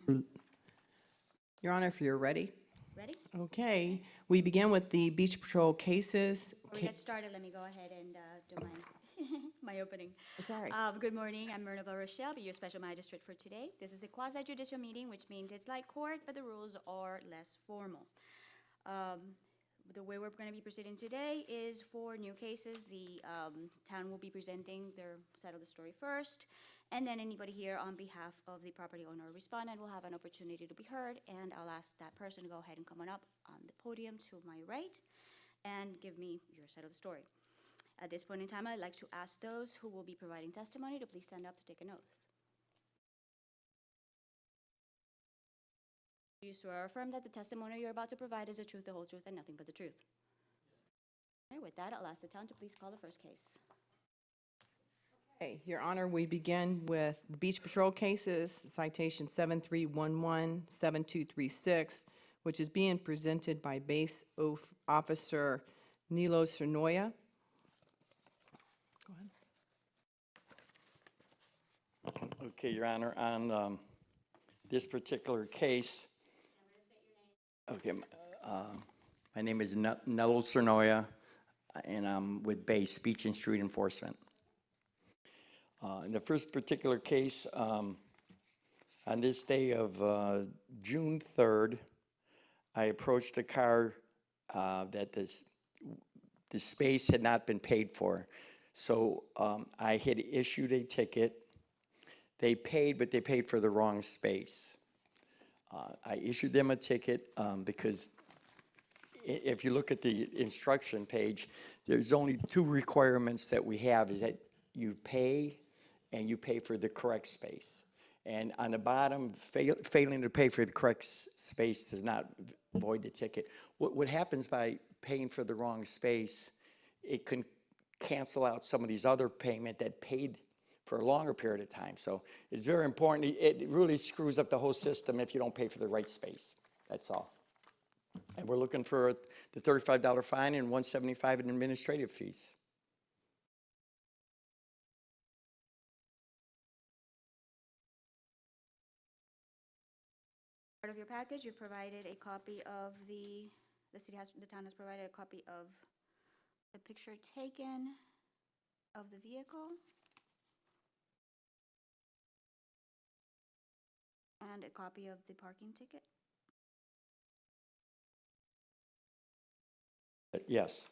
Your Honor, if you're ready. Ready? Okay, we begin with the Beach Patrol cases. Before we get started, let me go ahead and do my opening. Sorry. Good morning, I'm Myrna Rochelle, I'll be your special magistrate for today. This is a quasi-judicial meeting, which means it's like court, but the rules are less formal. The way we're going to be proceeding today is for new cases. The town will be presenting their side of the story first, and then anybody here on behalf of the property owner or respondent will have an opportunity to be heard, and I'll ask that person to go ahead and come on up on the podium to my right and give me your side of the story. At this point in time, I'd like to ask those who will be providing testimony to please stand up to take an oath. Do you swear or affirm that the testimony you're about to provide is the truth, the whole truth, and nothing but the truth? Okay, with that, I'll ask the town to please call the first case. Okay, Your Honor, we begin with the Beach Patrol cases, citation 7311-7236, which is being presented by Base Officer Nilo Sonoya. Go ahead. Okay, Your Honor, on this particular case. Okay, my name is Nello Cernoia, and I'm with Base Beach and Street Enforcement. In the first particular case, on this day of June 3rd, I approached a car that the space had not been paid for. So I had issued a ticket. They paid, but they paid for the wrong space. I issued them a ticket because if you look at the instruction page, there's only two requirements that we have, is that you pay and you pay for the correct space. And on the bottom, failing to pay for the correct space does not void the ticket. What happens by paying for the wrong space, it can cancel out some of these other payment that paid for a longer period of time. So it's very important. It really screws up the whole system if you don't pay for the right space. That's all. And we're looking for the $35 fine and $175 in administrative fees. Part of your package, you've provided a copy of the town has provided a copy of the picture taken of the vehicle and a copy of the parking ticket. Yes.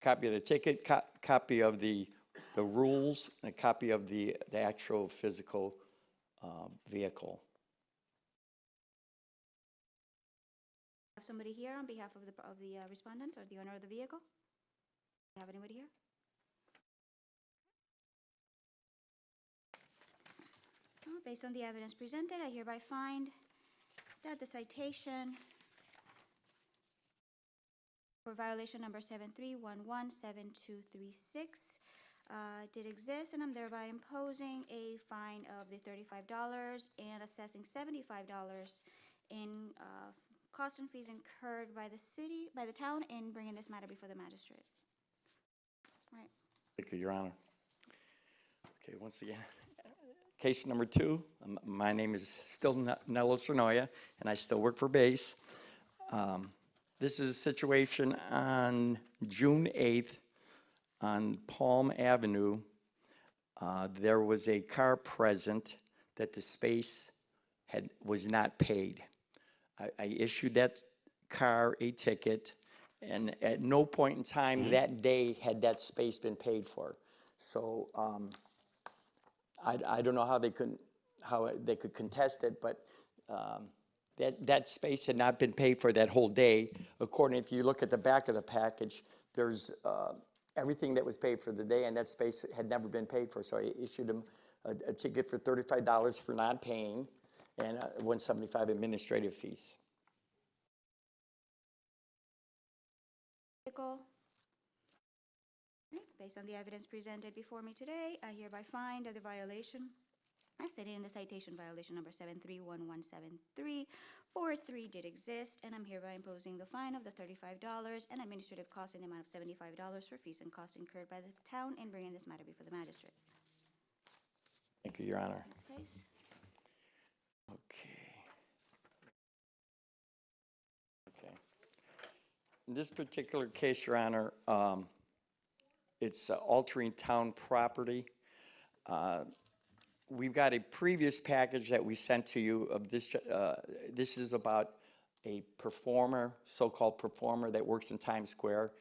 Copy of the ticket, copy of the rules, and a copy of the actual physical vehicle. Have somebody here on behalf of the respondent or the owner of the vehicle? Do you have anybody here? Based on the evidence presented, I hereby find that the citation for violation number 7311-7236 did exist, and I'm thereby imposing a fine of the $35 and assessing $75 in costs and fees incurred by the town in bringing this matter before the magistrate. Right. Thank you, Your Honor. Okay, once again, case number 2. My name is still Nello Cernoia, and I still work for Base. This is a situation on June 8th on Palm Avenue. There was a car present that the space was not paid. I issued that car a ticket, and at no point in time that day had that space been paid for. So I don't know how they could contest it, but that space had not been paid for that whole day. According, if you look at the back of the package, there's everything that was paid for the day, and that space had never been paid for. So I issued them a ticket for $35 for not paying, and $175 administrative fees. Based on the evidence presented before me today, I hereby find that the violation, as stated in the citation, violation number 73117343 did exist, and I'm hereby imposing the fine of the $35 and administrative costs in the amount of $75 for fees and costs incurred by the town in bringing this matter before the magistrate. Thank you, Your Honor. Next case. In this particular case, Your Honor, it's altering town property. We've got a previous package that we sent to you of this. This is about a performer, so-called performer that works in Times Square,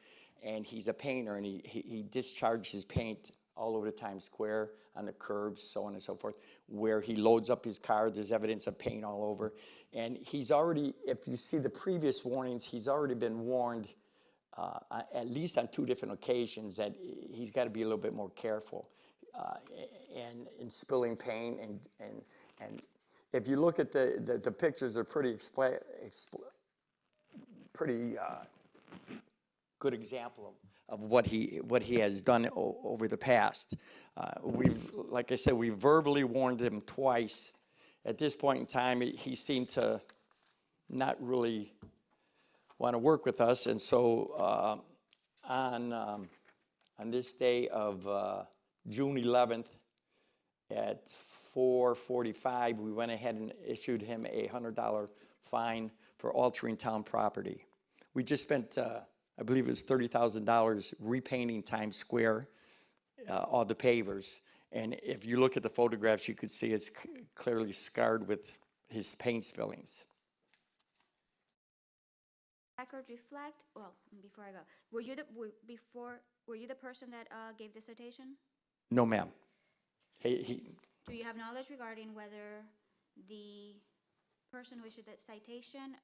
and he's a painter, and he discharges paint all over the Times Square, on the curbs, so on and so forth, where he loads up his car. There's evidence of paint all over. And he's already, if you see the previous warnings, he's already been warned, at least on 2 different occasions, that he's got to be a little bit more careful and in spilling paint. And if you look at the pictures, they're pretty good example of what he has done over the past. Like I said, we verbally warned him twice. At this point in time, he seemed to not really want to work with us, and so on this day of June 11th at 4:45, we went ahead and issued him a $100 fine for altering town property. We just spent, I believe it was $30,000 repainting Times Square, all the pavers. And if you look at the photographs, you could see it's clearly scarred with his paint spillings. Record reflect, well, before I go, were you the person that gave the citation? No, ma'am. Do you have knowledge regarding whether the person who issued that citation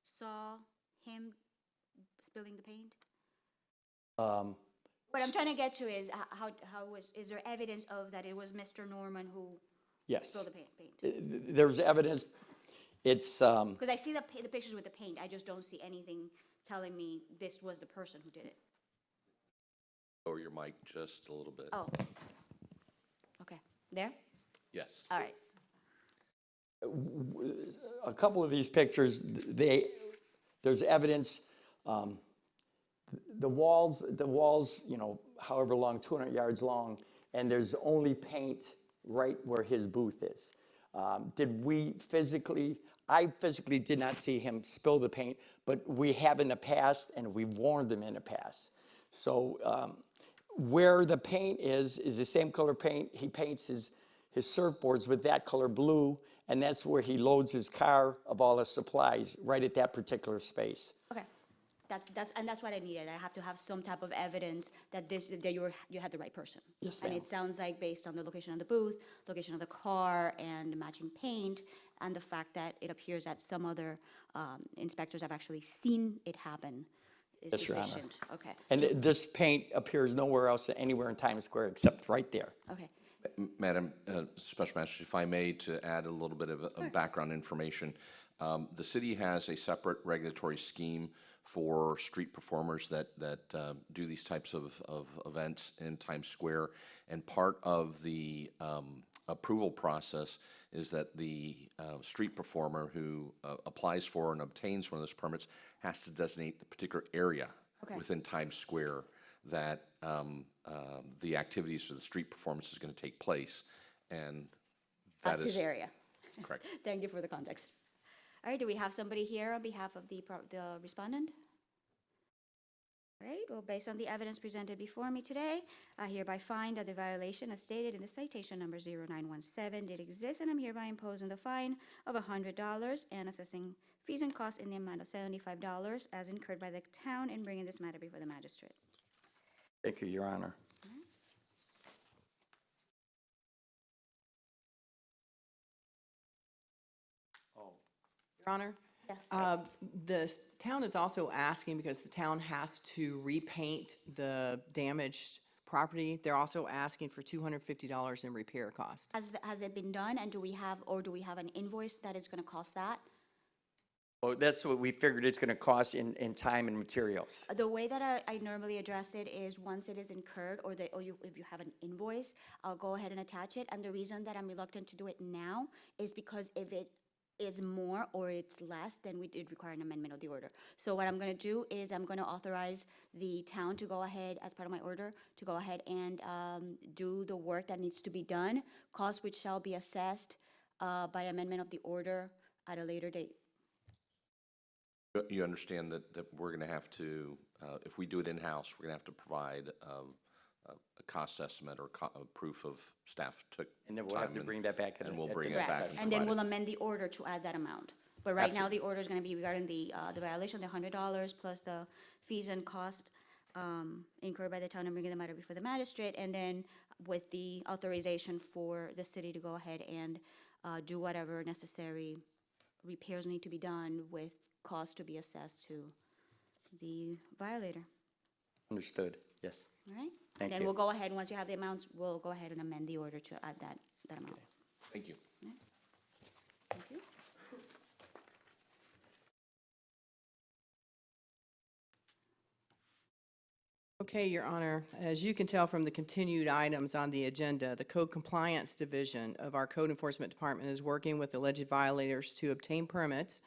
saw him spilling the paint? What I'm trying to get to is is there evidence of that it was Mr. Norman who Yes. spilled the paint? There's evidence. It's Because I see the pictures with the paint, I just don't see anything telling me this was the person who did it. Lower your mic just a little bit. Oh, okay, there? Yes. All right. a couple of these pictures. There's evidence. The walls, you know, however long, 200 yards long, and there's only paint right where his booth is. I physically did not see him spill the paint, but we have in the past, and we've warned him in the past. So where the paint is the same color paint. He paints his surfboards with that color blue, and that's where he loads his car of all his supplies, right at that particular space. Okay, that's what I needed. I have to have some type of evidence that you had the right person. Yes, And ma'am. it sounds like based on the location of the booth, location of the car, and the matching paint, and the fact that it appears that some other inspectors have actually seen it happen is Yes, Your Honor. sufficient. Okay, And this paint appears nowhere else, anywhere in Times Square, except right there. okay. Madam Special Magistrate, if I may, to add a little bit of background information. The city has a separate regulatory scheme for street performers that do these types of events in Times Square. And part of the approval process is that the street performer who applies for and obtains one of those permits has to designate the particular area Okay. within Times Square that the activities for the street performance is going to take place. And that That's his is area. correct. Thank you for the context. All right, do we have somebody here on behalf of the respondent? All right, well, based on the evidence presented before me today, I hereby find that the violation as stated in the citation number 0917 did exist, and I'm hereby imposing the fine of $100 and assessing fees and costs in the amount of $75 as incurred by the town in bringing this matter before the magistrate. Thank you, Your Honor. Your Honor? Yes. The town is also asking, because the town has to repaint the damaged property, they're also asking for $250 in repair cost. Has it been done, and do we have an invoice that is going to cost that? Well, that's what we figured it's going to cost in time and materials. The way that I normally address it is once it is incurred, if you have an invoice, I'll go ahead and attach it. And the reason that I'm reluctant to do it now is because if it is more or it's less, then we did require an amendment of the order. So what I'm going to do is I'm going to authorize the town to go ahead, as part of my order, to go ahead and do the work that needs to be done, cost which shall be assessed by amendment of the order at a later date. You understand that we're going to have to, if we do it in-house, we're going to have to provide a cost estimate or a proof of staff took And then we'll have time to bring that back at and the- we'll at bring the it next back Correct, and and then provide we'll it. amend the order to add that amount. But right now, the order is gonna be regarding the violation, the $100 plus the fees and cost incurred by the town and bringing the matter before the magistrate, and then with the authorization for the city to go ahead and do whatever necessary repairs need to be done with cost to be assessed to the violator, Understood, yes. all right? Thank And then you. we'll go ahead, once you have the amounts, we'll go ahead and amend the order to add that amount. Thank you. Thank you. Okay, Your Honor, as you can tell from the continued items on the agenda, the Code Compliance Division of our Code Enforcement Department is working with alleged violators to obtain permits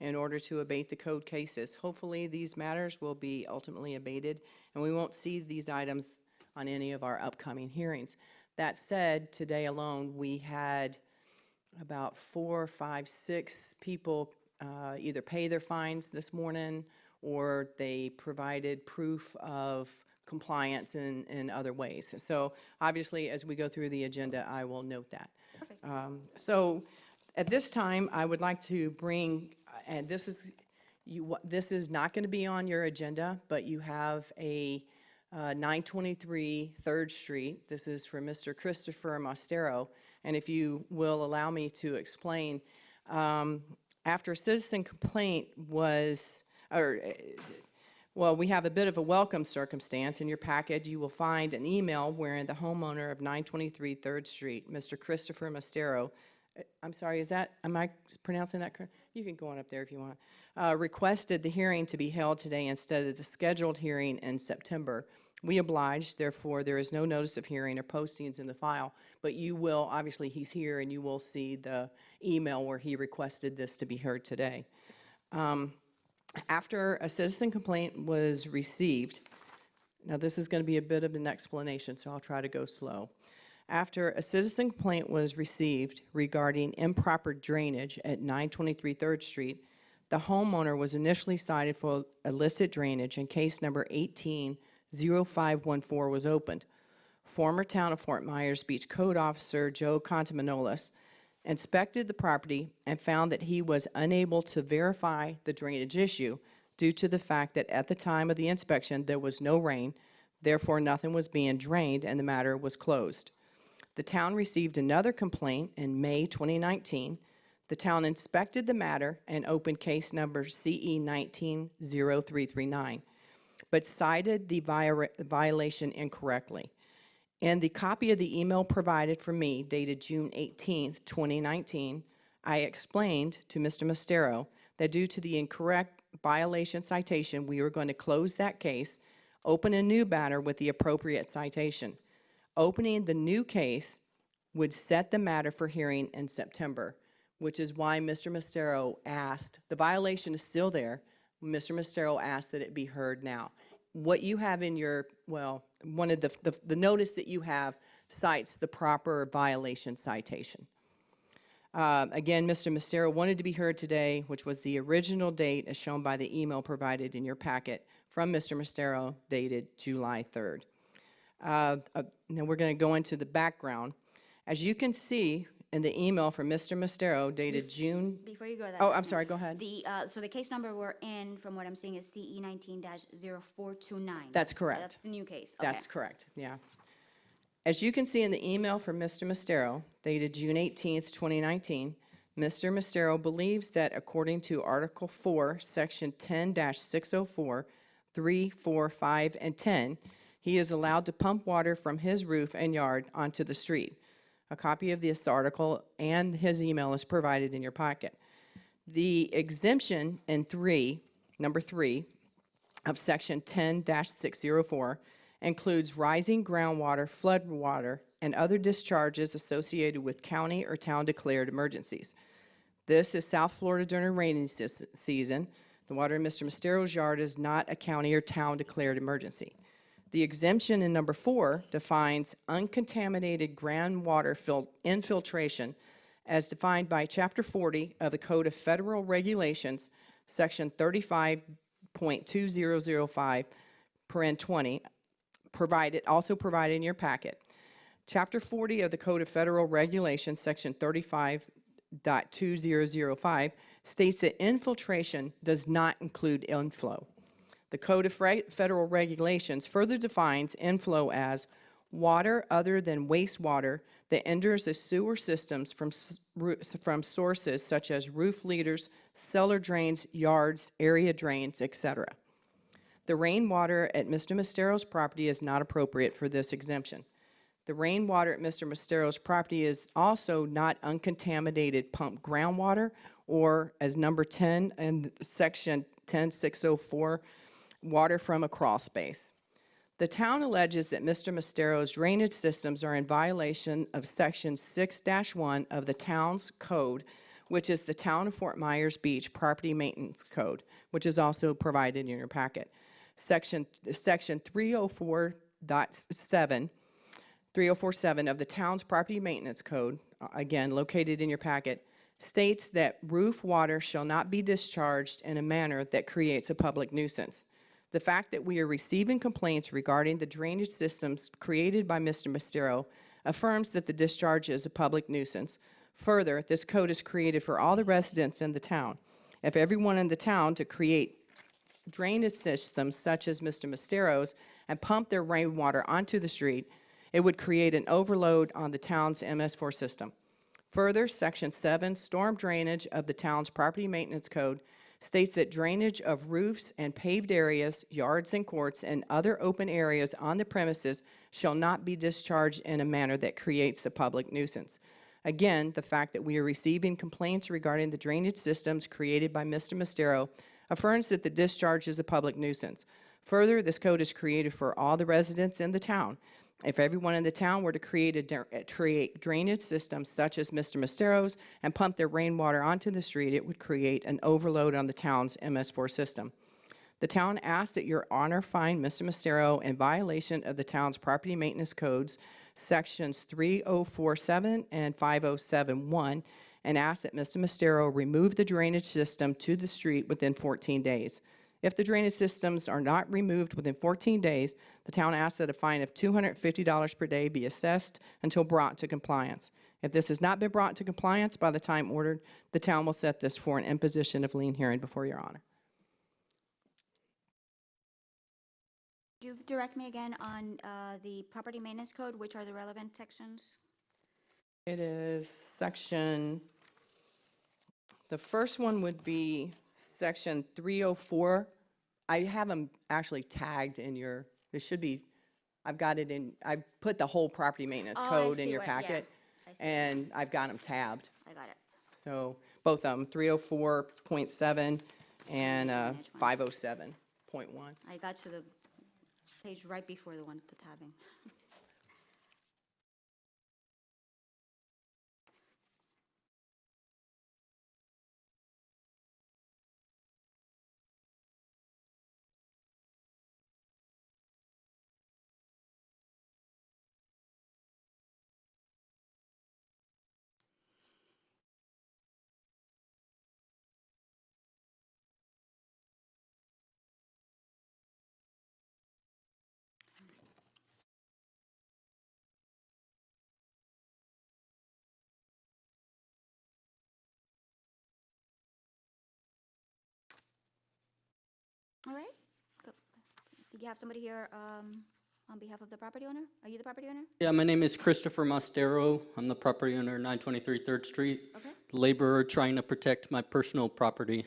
in order to abate the code cases. Hopefully, these matters will be ultimately abated, and we won't see these items on any of our upcoming hearings. That said, today alone, we had about 4, 5, 6 people either pay their fines this morning or they provided proof of compliance in other ways. So obviously, as we go through the agenda, I will note that. Perfect. So at this time, I would like to bring, and this is not going to be on your agenda, but you have a 923 3rd Street. This is for Mr. Christopher Mostero. And if you will allow me to explain, after a citizen complaint was, well, we have a bit of a welcome circumstance. In your packet, you will find an email wherein the homeowner of 923 3rd Street, Mr. Christopher Mostero, I'm sorry, am I pronouncing that correct? You can go on up there if you want. Requested the hearing to be held today instead of the scheduled hearing in September. We obliged, therefore, there is no notice of hearing or postings in the file, but you will, obviously, he's here and you will see the email where he requested this to be heard today. After a citizen complaint was received, now this is going to be a bit of an explanation, so I'll try to go slow. After a citizen complaint was received regarding improper drainage at 923 3rd Street, the homeowner was initially cited for illicit drainage and case number 18-0514 was opened. Former Town of Fort Myers Beach Code Officer Joe Contamanolis inspected the property and found that he was unable to verify the drainage issue due to the fact that at the time of the inspection there was no rain, therefore nothing was being drained and the matter was closed. The town received another complaint in May 2019. The town inspected the matter and opened case number CE 19-0339, but cited the violation incorrectly. In the copy of the email provided for me, dated June 18th, 2019, I explained to Mr. Mostero that due to the incorrect violation citation, we were going to close that case, open a new matter with the appropriate citation. Opening the new case would set the matter for hearing in September, which is why Mr. Mostero asked, the violation is still there, Mr. Mostero asked that it be heard now. What you have in your, well, one of the notice that you have cites the proper violation citation. Again, Mr. Mostero wanted to be heard today, which was the original date as shown by the email provided in your packet from Mr. Mostero dated July 3rd. Now we're going to go into the background. As you can see in the email from Mr. Mostero dated June. Before you go to that. Oh, I'm sorry, go ahead. So the case number we're in, from what I'm seeing, is CE 19-0429. That's correct. That's the new case. That's Okay. correct, yeah. As you can see in the email from Mr. Mostero, dated June 18th, 2019, Mr. Mostero believes that according to Article 4, Section 10-604, 3, 4, 5, and 10, he is allowed to pump water from his roof and yard onto the street. A copy of this article and his email is provided in your packet. The exemption in number 3 of Section 10-604 includes rising groundwater, flood water, and other discharges associated with county or town declared emergencies. This is South Florida during rainy season. The water in Mr. Mostero's yard is not a county or town declared emergency. The exemption in number 4 defines uncontaminated groundwater infiltration as defined by Chapter 40 of the Code of Federal Regulations, Section 35.2005, paren 20, also provided in your packet. Chapter 40 of the Code of Federal Regulations, Section 35.2005, states that infiltration does not include inflow. The Code of Federal Regulations further defines inflow as water other than wastewater that enters the sewer systems from sources such as roof leaders, cellar drains, yards, area drains, etc. The rainwater at Mr. Mastero's property is not appropriate for this exemption. The rainwater at Mr. Mastero's property is also not uncontaminated pumped groundwater, or as number 10 in section 10604, water from a crawl space. The town alleges that Mr. Mastero's drainage systems are in violation of section 6-1 of the town's code, which is the Town of Fort Myers Beach Property Maintenance Code, which is also provided in your packet. Section 3047 of the town's property maintenance code, again located in your packet, states that roof water shall not be discharged in a manner that creates a public nuisance. The fact that we are receiving complaints regarding the drainage systems created by Mr. Mastero affirms that the discharge is a public nuisance. Further, this code is created for all the residents in the town. If everyone in the town to create drainage systems such as Mr. Mastero's and pump their rainwater onto the street, it would create an overload on the town's MS4 system. Further, Section 7, storm drainage of the town's property maintenance code, states that drainage of roofs and paved areas, yards and courts, and other open areas on the premises shall not be discharged in a manner that creates a public nuisance. Again, the fact that we are receiving complaints regarding the drainage systems created by Mr. Mastero affirms that the discharge is a public nuisance. Further, this code is created for all the residents in the town. If everyone in the town were to create drainage systems such as Mr. Mastero's and pump their rainwater onto the street, it would create an overload on the town's MS4 system. The town asks that your honor find Mr. Mastero in violation of the town's property maintenance codes, sections 3047 and 5071, and asks that Mr. Mastero remove the drainage system to the street within 14 days. If the drainage systems are not removed within 14 days, the town asks that a fine of $250 per day be assessed until brought to compliance. If this has not been brought to compliance by the time ordered, the town will set this for an imposition of lien hearing before your honor. Could you direct me again on the property maintenance code, which are the relevant sections? It is section, the first one would be section 304. I have them actually tagged in your, it should be, I've got it in, I put the whole property maintenance Oh, I code in see your what- yeah, packet, I see. and I've got them tabbed. I got it. So both of them, 304.7 and Drainage one. 507.1. I got to the page right before the one with the tabbing. All right. Go. Do you have somebody here on behalf of the property owner? Are you the property owner? Yeah, my name is Christopher Mastero. I'm the property owner, 923 3rd Street. Okay. Laborer trying to protect my personal property.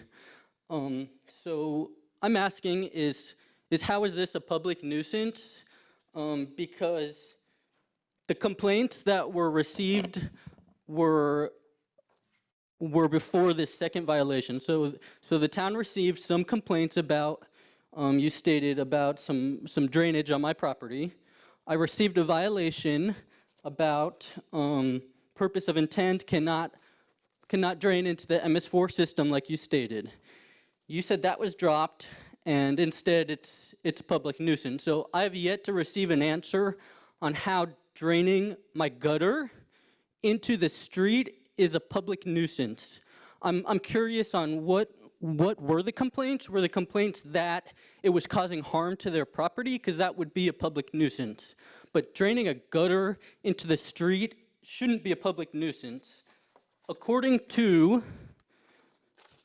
So I'm asking is how is this a public nuisance? Because the complaints that were received were before this second violation. So the town received some complaints about, you stated about some drainage on my property. I received a violation about purpose of intent cannot drain into the MS4 system like you stated. You said that was dropped, and instead it's a public nuisance. So I have yet to receive an answer on how draining my gutter into the street is a public nuisance. I'm curious on what what were the complaints? Were the complaints that it was causing harm to their property? Because that would be a public nuisance. But draining a gutter into the street shouldn't be a public nuisance. According to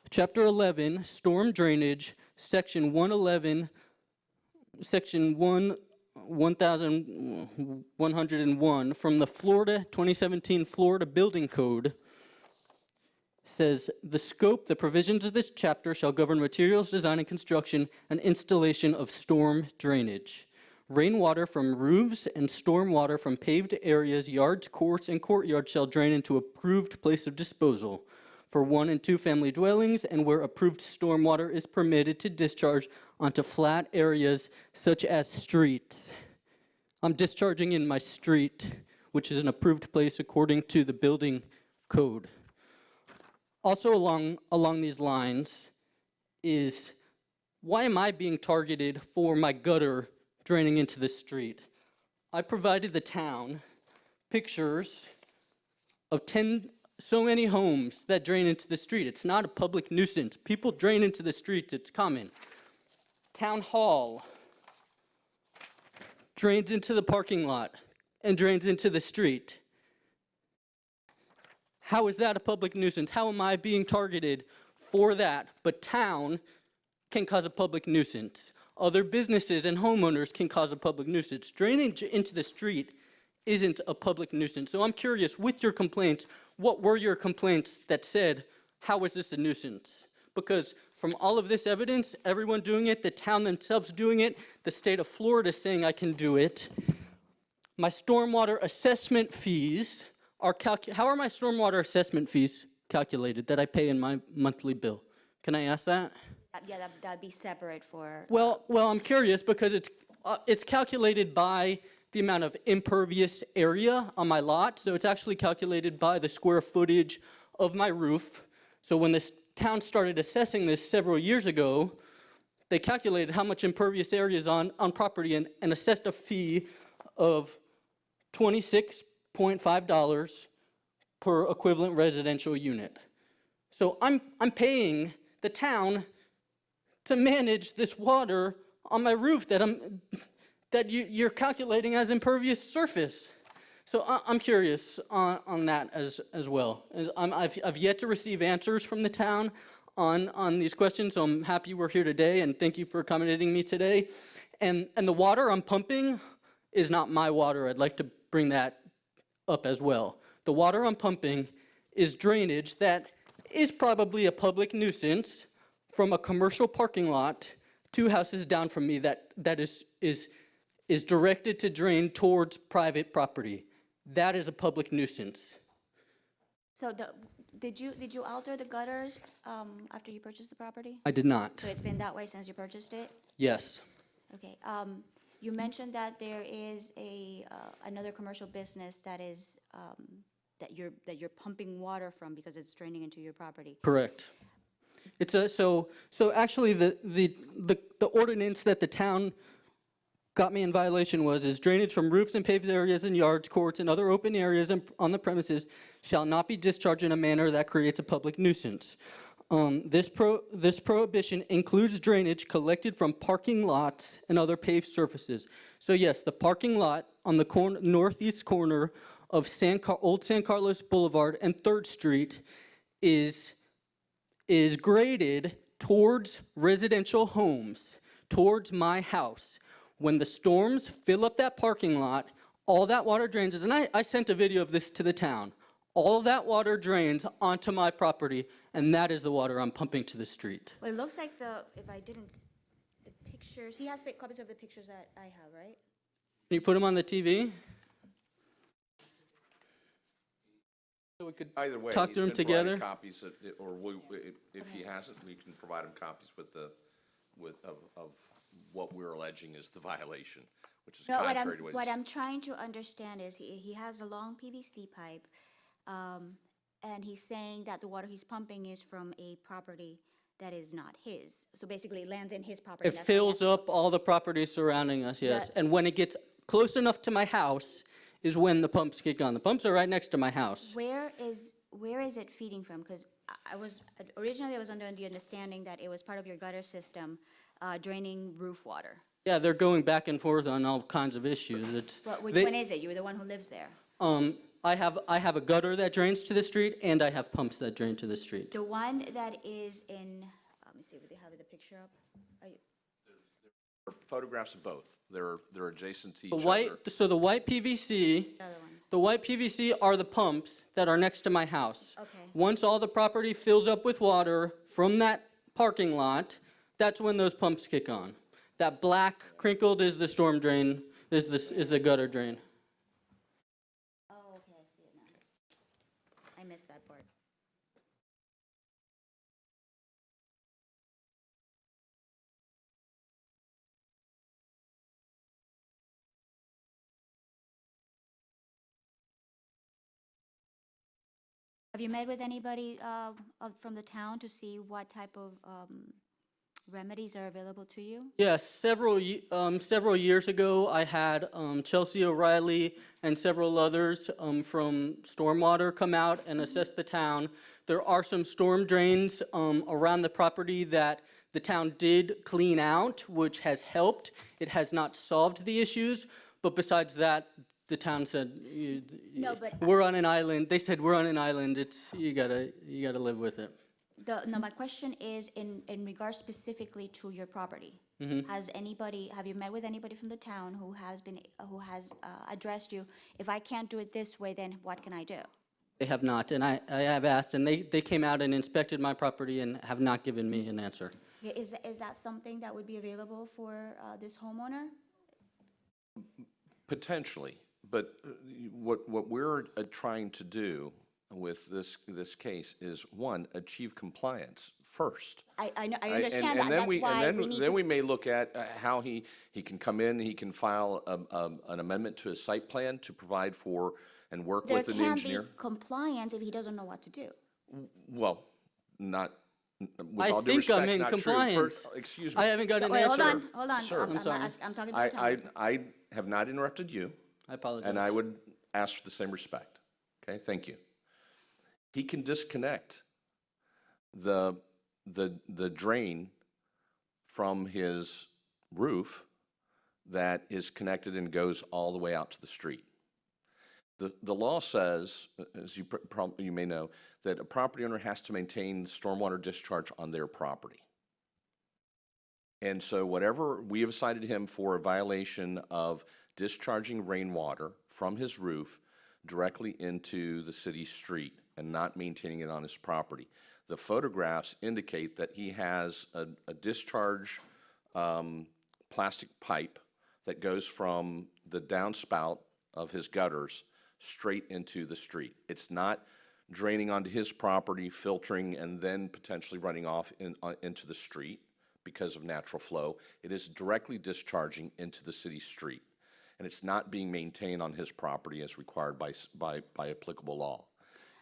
Chapter 11, Storm Drainage, Section 111, Section 1101 from the 2017 Florida Building Code, says, the scope, the provisions of this chapter shall govern materials, design, and construction and installation of storm drainage. Rainwater from roofs and storm water from paved areas, yards, courts, and courtyards shall drain into approved place of disposal for 1 and 2 family dwellings, and where approved stormwater is permitted to discharge onto flat areas such as streets. I'm discharging in my street, which is an approved place according to the building code. Also along these lines is, why am I being targeted for my gutter draining into the street? I provided the town pictures of so many homes that drain into the street. It's not a public nuisance. People drain into the streets, it's common. Town Hall drains into the parking lot and drains into the street. How is that a public nuisance? How am I being targeted for that? But town can cause a public nuisance. Other businesses and homeowners can cause a public nuisance. Drainage into the street isn't a public nuisance. So I'm curious, with your complaints, what were your complaints that said, how is this a nuisance? Because from all of this evidence, everyone doing it, the town themselves doing it, the state of Florida saying I can do it, my stormwater assessment fees are how are my stormwater assessment fees calculated that I pay in my monthly bill? Can I ask that? Yeah, that'd be separate for. Well, I'm curious because it's calculated by the amount of impervious area on my lot. So it's actually calculated by the square footage of my roof. So when this town started assessing this several years ago, they calculated how much impervious area is on property and assessed a fee of $26.5 per equivalent residential unit. So I'm paying the town to manage this water on my roof that you're calculating as impervious surface. So I'm curious on that as well. I've yet to receive answers from the town on these questions, so I'm happy we're here today, and thank you for accommodating me today. And the water I'm pumping is not my water. I'd like to bring that up as well. The water I'm pumping is drainage that is probably a public nuisance from a commercial parking lot 2 houses down from me that is directed to drain towards private property. That is a public nuisance. So did you alter the gutters after you purchased the property? I did not. So it's been that way since you purchased it? Yes. Okay. You mentioned that there is another commercial business that is that you're pumping water from because it's draining into your property. Correct. It's so actually the ordinance that the town got me in violation is drainage from roofs and paved areas and yards, courts, and other open areas on the premises shall not be discharged in a manner that creates a public nuisance. This prohibition includes drainage collected from parking lots and other paved surfaces. So yes, the parking lot on the northeast corner of Old San Carlos Boulevard and 3rd Street is graded towards residential homes, towards my house. When the storms fill up that parking lot, all that water drains, and I sent a video of this to the town. All that water drains onto my property, and that is the water I'm pumping to the street. Well, it looks like the pictures, he has copies of the pictures that I have, right? Can you put them on the TV? So we could Either way, talk he's to them been providing together? copies, or if he hasn't, we can provide him copies of what we're alleging is the violation, which is No, contrary to what I'm trying to understand is he has a long PVC pipe, and he's saying that the water he's pumping is from a property that is not his. So basically, it lands in his property. It fills up all the property surrounding us, yes. And when it gets close enough to my house is when the pumps kick on. The pumps are right next to my house. Where is where is it feeding from? Because originally I was under the understanding that it was part of your gutter system, draining roof water. Yeah, they're going back and forth on all kinds of issues. But which they- one is it? You're the one who lives there. I have a gutter that drains to the street, and I have pumps that drain to the street. The one that is in, let me see if they have the picture up. Photographs of both. They're adjacent to each The other. the white PVC, The other one. the white PVC are the pumps that are next to my house. Okay. Once all the property fills up with water from that parking lot, that's when those pumps kick on. That black crinkled is the storm drain, is the gutter drain. Oh, okay, I see it now. I missed that part. Have you met with anybody from the town to see what type of remedies are available to you? Yes, several years ago, I had Chelsea O'Reilly and several others from Stormwater come out and assess the town. There are some storm drains around the property that the town did clean out, which has helped. It has not solved the issues, but besides that, the town said, No, but- we're on an island. They said, we're on an island. You gotta live with it. No, my question is in regards specifically to your property. Have you met with anybody from the town who has addressed you, if I can't do it this way, then what can I do? They have not, and I have asked, and they came out and inspected my property and have not given me an answer. Yeah, is that something that would be available for this homeowner? Potentially, but what we're trying to do with this case is, one, achieve compliance first. I know, I And- understand that, and then that's we- why and we then need then to. we may look at how he can come in, he can file an amendment to his site plan to provide for and work There with an can't be engineer. compliance if he doesn't know what to do. Well, not, with I all due think respect, I'm in not true. compliance. Excuse me. I haven't got an Wait, answer. hold on, Sir. I'm sorry. I'm talking to the town. I have not interrupted you, I apologize. and I would ask for the same respect. Okay, thank you. He can disconnect the drain from his roof that is connected and goes all the way out to the street. The law says, as you may know, that a property owner has to maintain stormwater discharge on their property. And so whatever we have cited him for a violation of discharging rainwater from his roof directly into the city street and not maintaining it on his property. The photographs indicate that he has a discharge plastic pipe that goes from the downspout of his gutters straight into the street. It's not draining onto his property, filtering, and then potentially running off into the street because of natural flow. It is directly discharging into the city street, and it's not being maintained on his property as required by applicable law.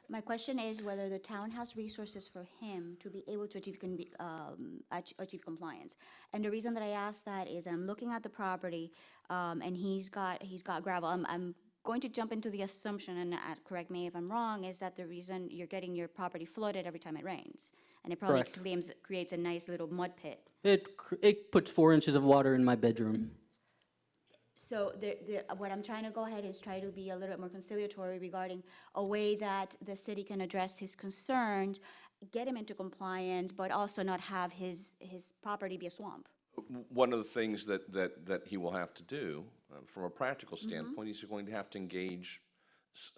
My question is whether the town has resources for him to be able to achieve compliance. And the reason that I ask that is I'm looking at the property, and he's got gravel. I'm going to jump into the assumption, and correct me if I'm wrong, is that the reason you're getting your property flooded every time it rains, and it probably Correct. creates a nice little mud pit. It puts 4 inches of water in my bedroom. So what I'm trying to go ahead is try to be a little bit more conciliatory regarding a way that the city can address his concerns, get him into compliance, but also not have his property be a swamp. One of the things that he will have to do, from a practical standpoint, he's going to have to engage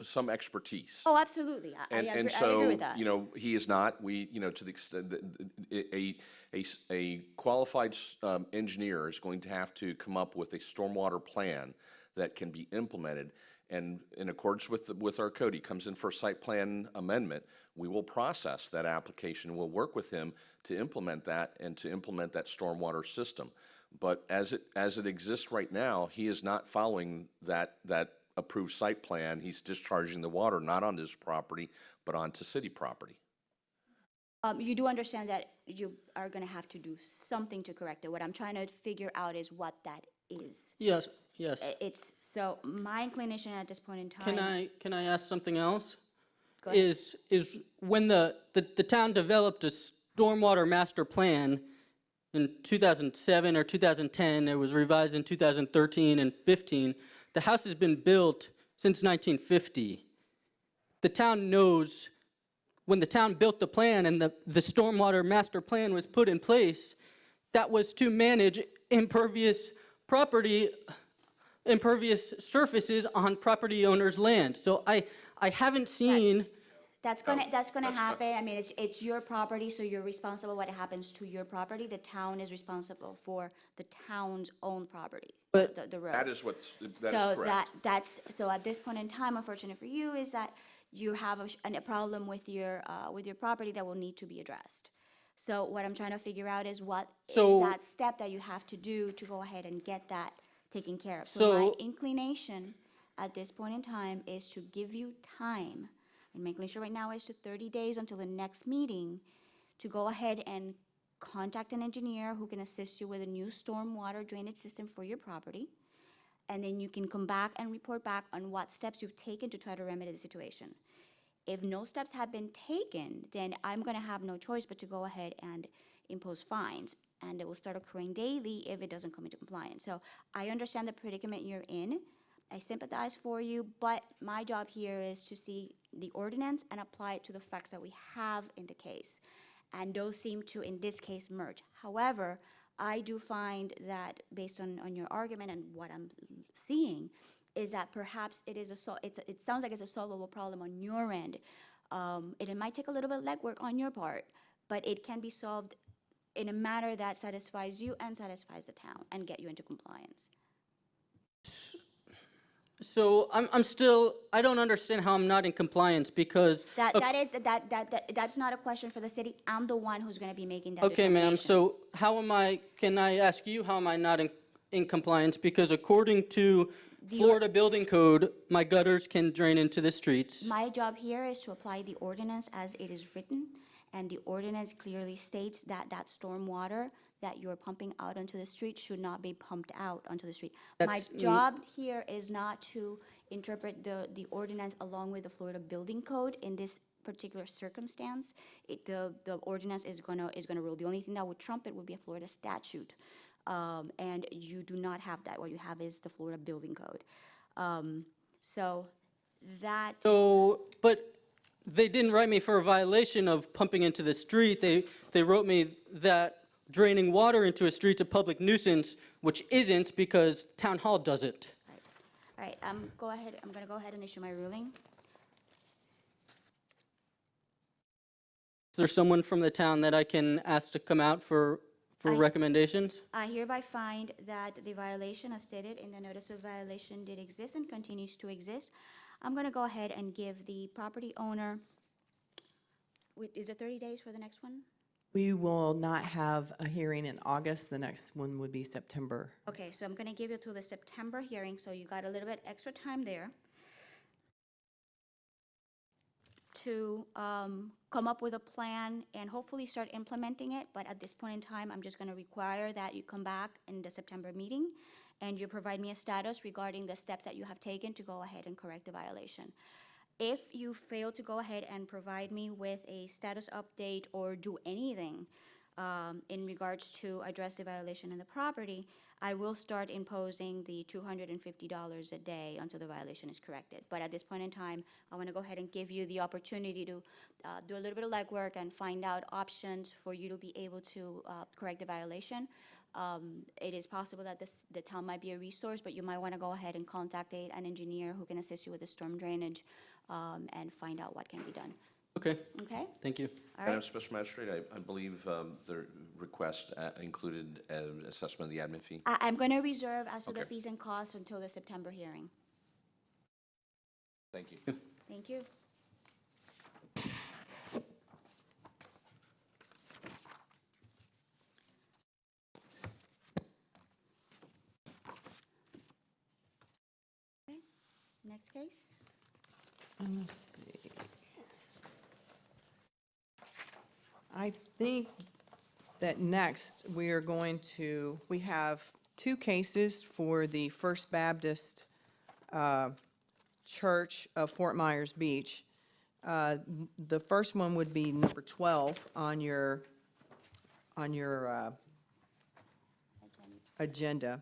some expertise. Oh, absolutely. I And agree so, with that. you know, he is not, to the extent that a qualified engineer is going to have to come up with a stormwater plan that can be implemented. And in accordance with our code, he comes in for a site plan amendment. We will process that application. We'll work with him to implement that and to implement that stormwater system. But as it exists right now, he is not following that approved site plan. He's discharging the water not on his property, but onto city property. You do understand that you are going to have to do something to correct it. What I'm trying to figure out is what that is. Yes. So my inclination at this point in time. Can I ask something else? Go ahead. is when the town developed a stormwater master plan in 2007 or 2010, it was revised in 2013 and 15. The house has been built since 1950. The town knows when the town built the plan and the stormwater master plan was put in place, that was to manage impervious surfaces on property owner's land. So I haven't seen, That's gonna happen. I mean, it's your property, so you're responsible what happens to your property. The town is responsible for the town's own property, But- the road. That is So correct. so at this point in time, unfortunate for you, is that you have a problem with your property that will need to be addressed. So what I'm trying to figure out is what is So- that step that you have to do to go ahead and get that taken care of. So my So- inclination at this point in time is to give you time, and my inclination right now is to 30 days until the next meeting to go ahead and contact an engineer who can assist you with a new stormwater drainage system for your property. And then you can come back and report back on what steps you've taken to try to remedy the situation. If no steps have been taken, then I'm gonna have no choice but to go ahead and impose fines, and it will start occurring daily if it doesn't come into compliance. So I understand the predicament you're in, I sympathize for you, but my job here is to see the ordinance and apply it to the facts that we have in the case. And those seem to, in this case, merge. However, I do find that, based on your argument and what I'm seeing, is that perhaps it sounds like it's a solvable problem on your end. It might take a little bit of legwork on your part, but it can be solved in a manner that satisfies you and satisfies the town and get you into compliance. so I'm still, I don't understand how I'm not in compliance because, That's not a question for the city. I'm the one who's gonna be making that okay, determination. ma'am, so can I ask you, how am I not in compliance? Because according to Florida Building Code, my gutters can drain into the streets. My job here is to apply the ordinance as it is written, and the ordinance clearly states that that stormwater that you're pumping out onto the street should not be pumped out onto the street. My That's- job here is not to interpret the ordinance along with the Florida Building Code in this particular circumstance. The ordinance is gonna rule. The only thing that would trump it would be a Florida statute. And you do not have that. What you have is the Florida Building Code. So that. So, but they didn't write me for a violation of pumping into the street. They wrote me that draining water into a street's a public nuisance, which isn't because town hall does it. All right, I'm gonna go ahead and issue my ruling. Is there someone from the town that I can ask to come out for recommendations? I hereby find that the violation as stated in the notice of violation did exist and continues to exist. I'm gonna go ahead and give the property owner, is it 30 days for the next one? We will not have a hearing in August. The next one would be September. Okay, so I'm gonna give you till the September hearing, so you got a little bit extra time there to come up with a plan and hopefully start implementing it, but at this point in time, I'm just gonna require that you come back in the September meeting and you provide me a status regarding the steps that you have taken to go ahead and correct the violation. If you fail to go ahead and provide me with a status update or do anything in regards to address the violation in the property, I will start imposing the $250 a day until the violation is corrected. But at this point in time, I want to go ahead and give you the opportunity to do a little bit of legwork and find out options for you to be able to correct the violation. It is possible that the town might be a resource, but you might want to go ahead and contact an engineer who can assist you with the storm drainage and find out what can be done. Okay, Okay? thank you. All Madam right. Special Magistrate, I believe the request included an assessment of the admin fee. I'm going to reserve as to the Okay. fees and costs until the September hearing. Thank you. Thank you. Okay, next case. Let's see. I think that next we are going to, we have two cases for the First Baptist Church of Fort Myers Beach. The first one would be number 12 on your agenda.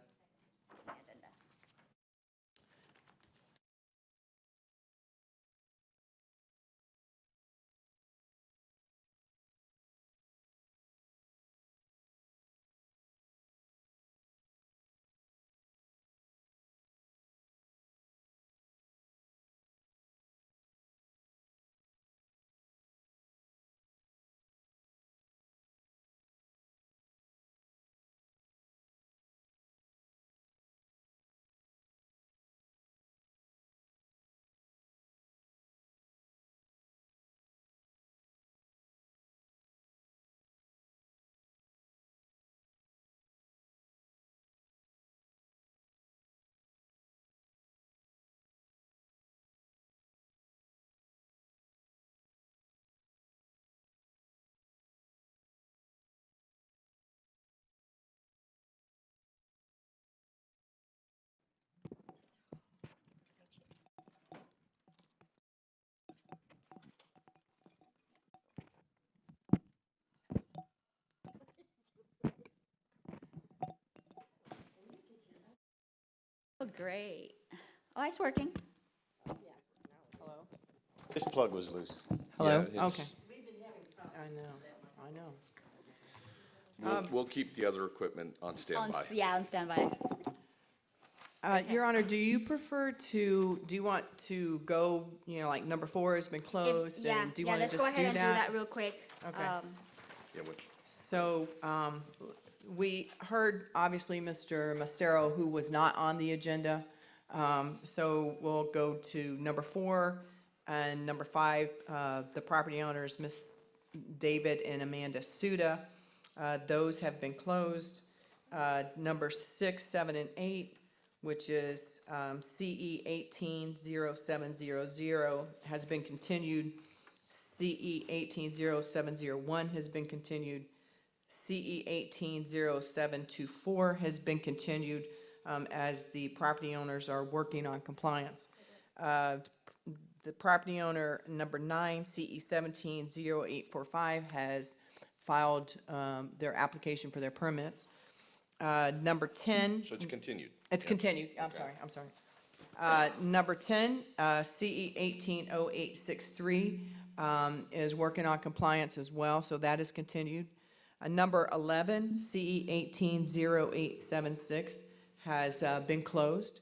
Oh, great. Oh, it's working. This plug was loose. Hello? Yeah, it's- Okay. I know. We'll keep the other equipment on standby. Yeah, on standby. Your Honor, do you want to go, like number 4 has been closed? Yeah, And do you yeah, want to let's just go ahead do and do that? that real quick. Okay. Yeah, which, So, we heard, obviously, Mr. Mastero, who was not on the agenda. So we'll go to number 4 and number 5, the property owners, Miss David and Amanda Suda. Those have been closed. Number 6, 7, and 8, which is CE 180700, has been continued. CE 180701 has been continued. CE 180724 has been continued as the property owners are working on compliance. The property owner number 9, CE 170845, has filed their application for their permits. Number 10, so it's continued. it's continued, I'm sorry. Number 10, CE 180863 is working on compliance as well, so that is continued. Number 11, CE 180876 has been closed.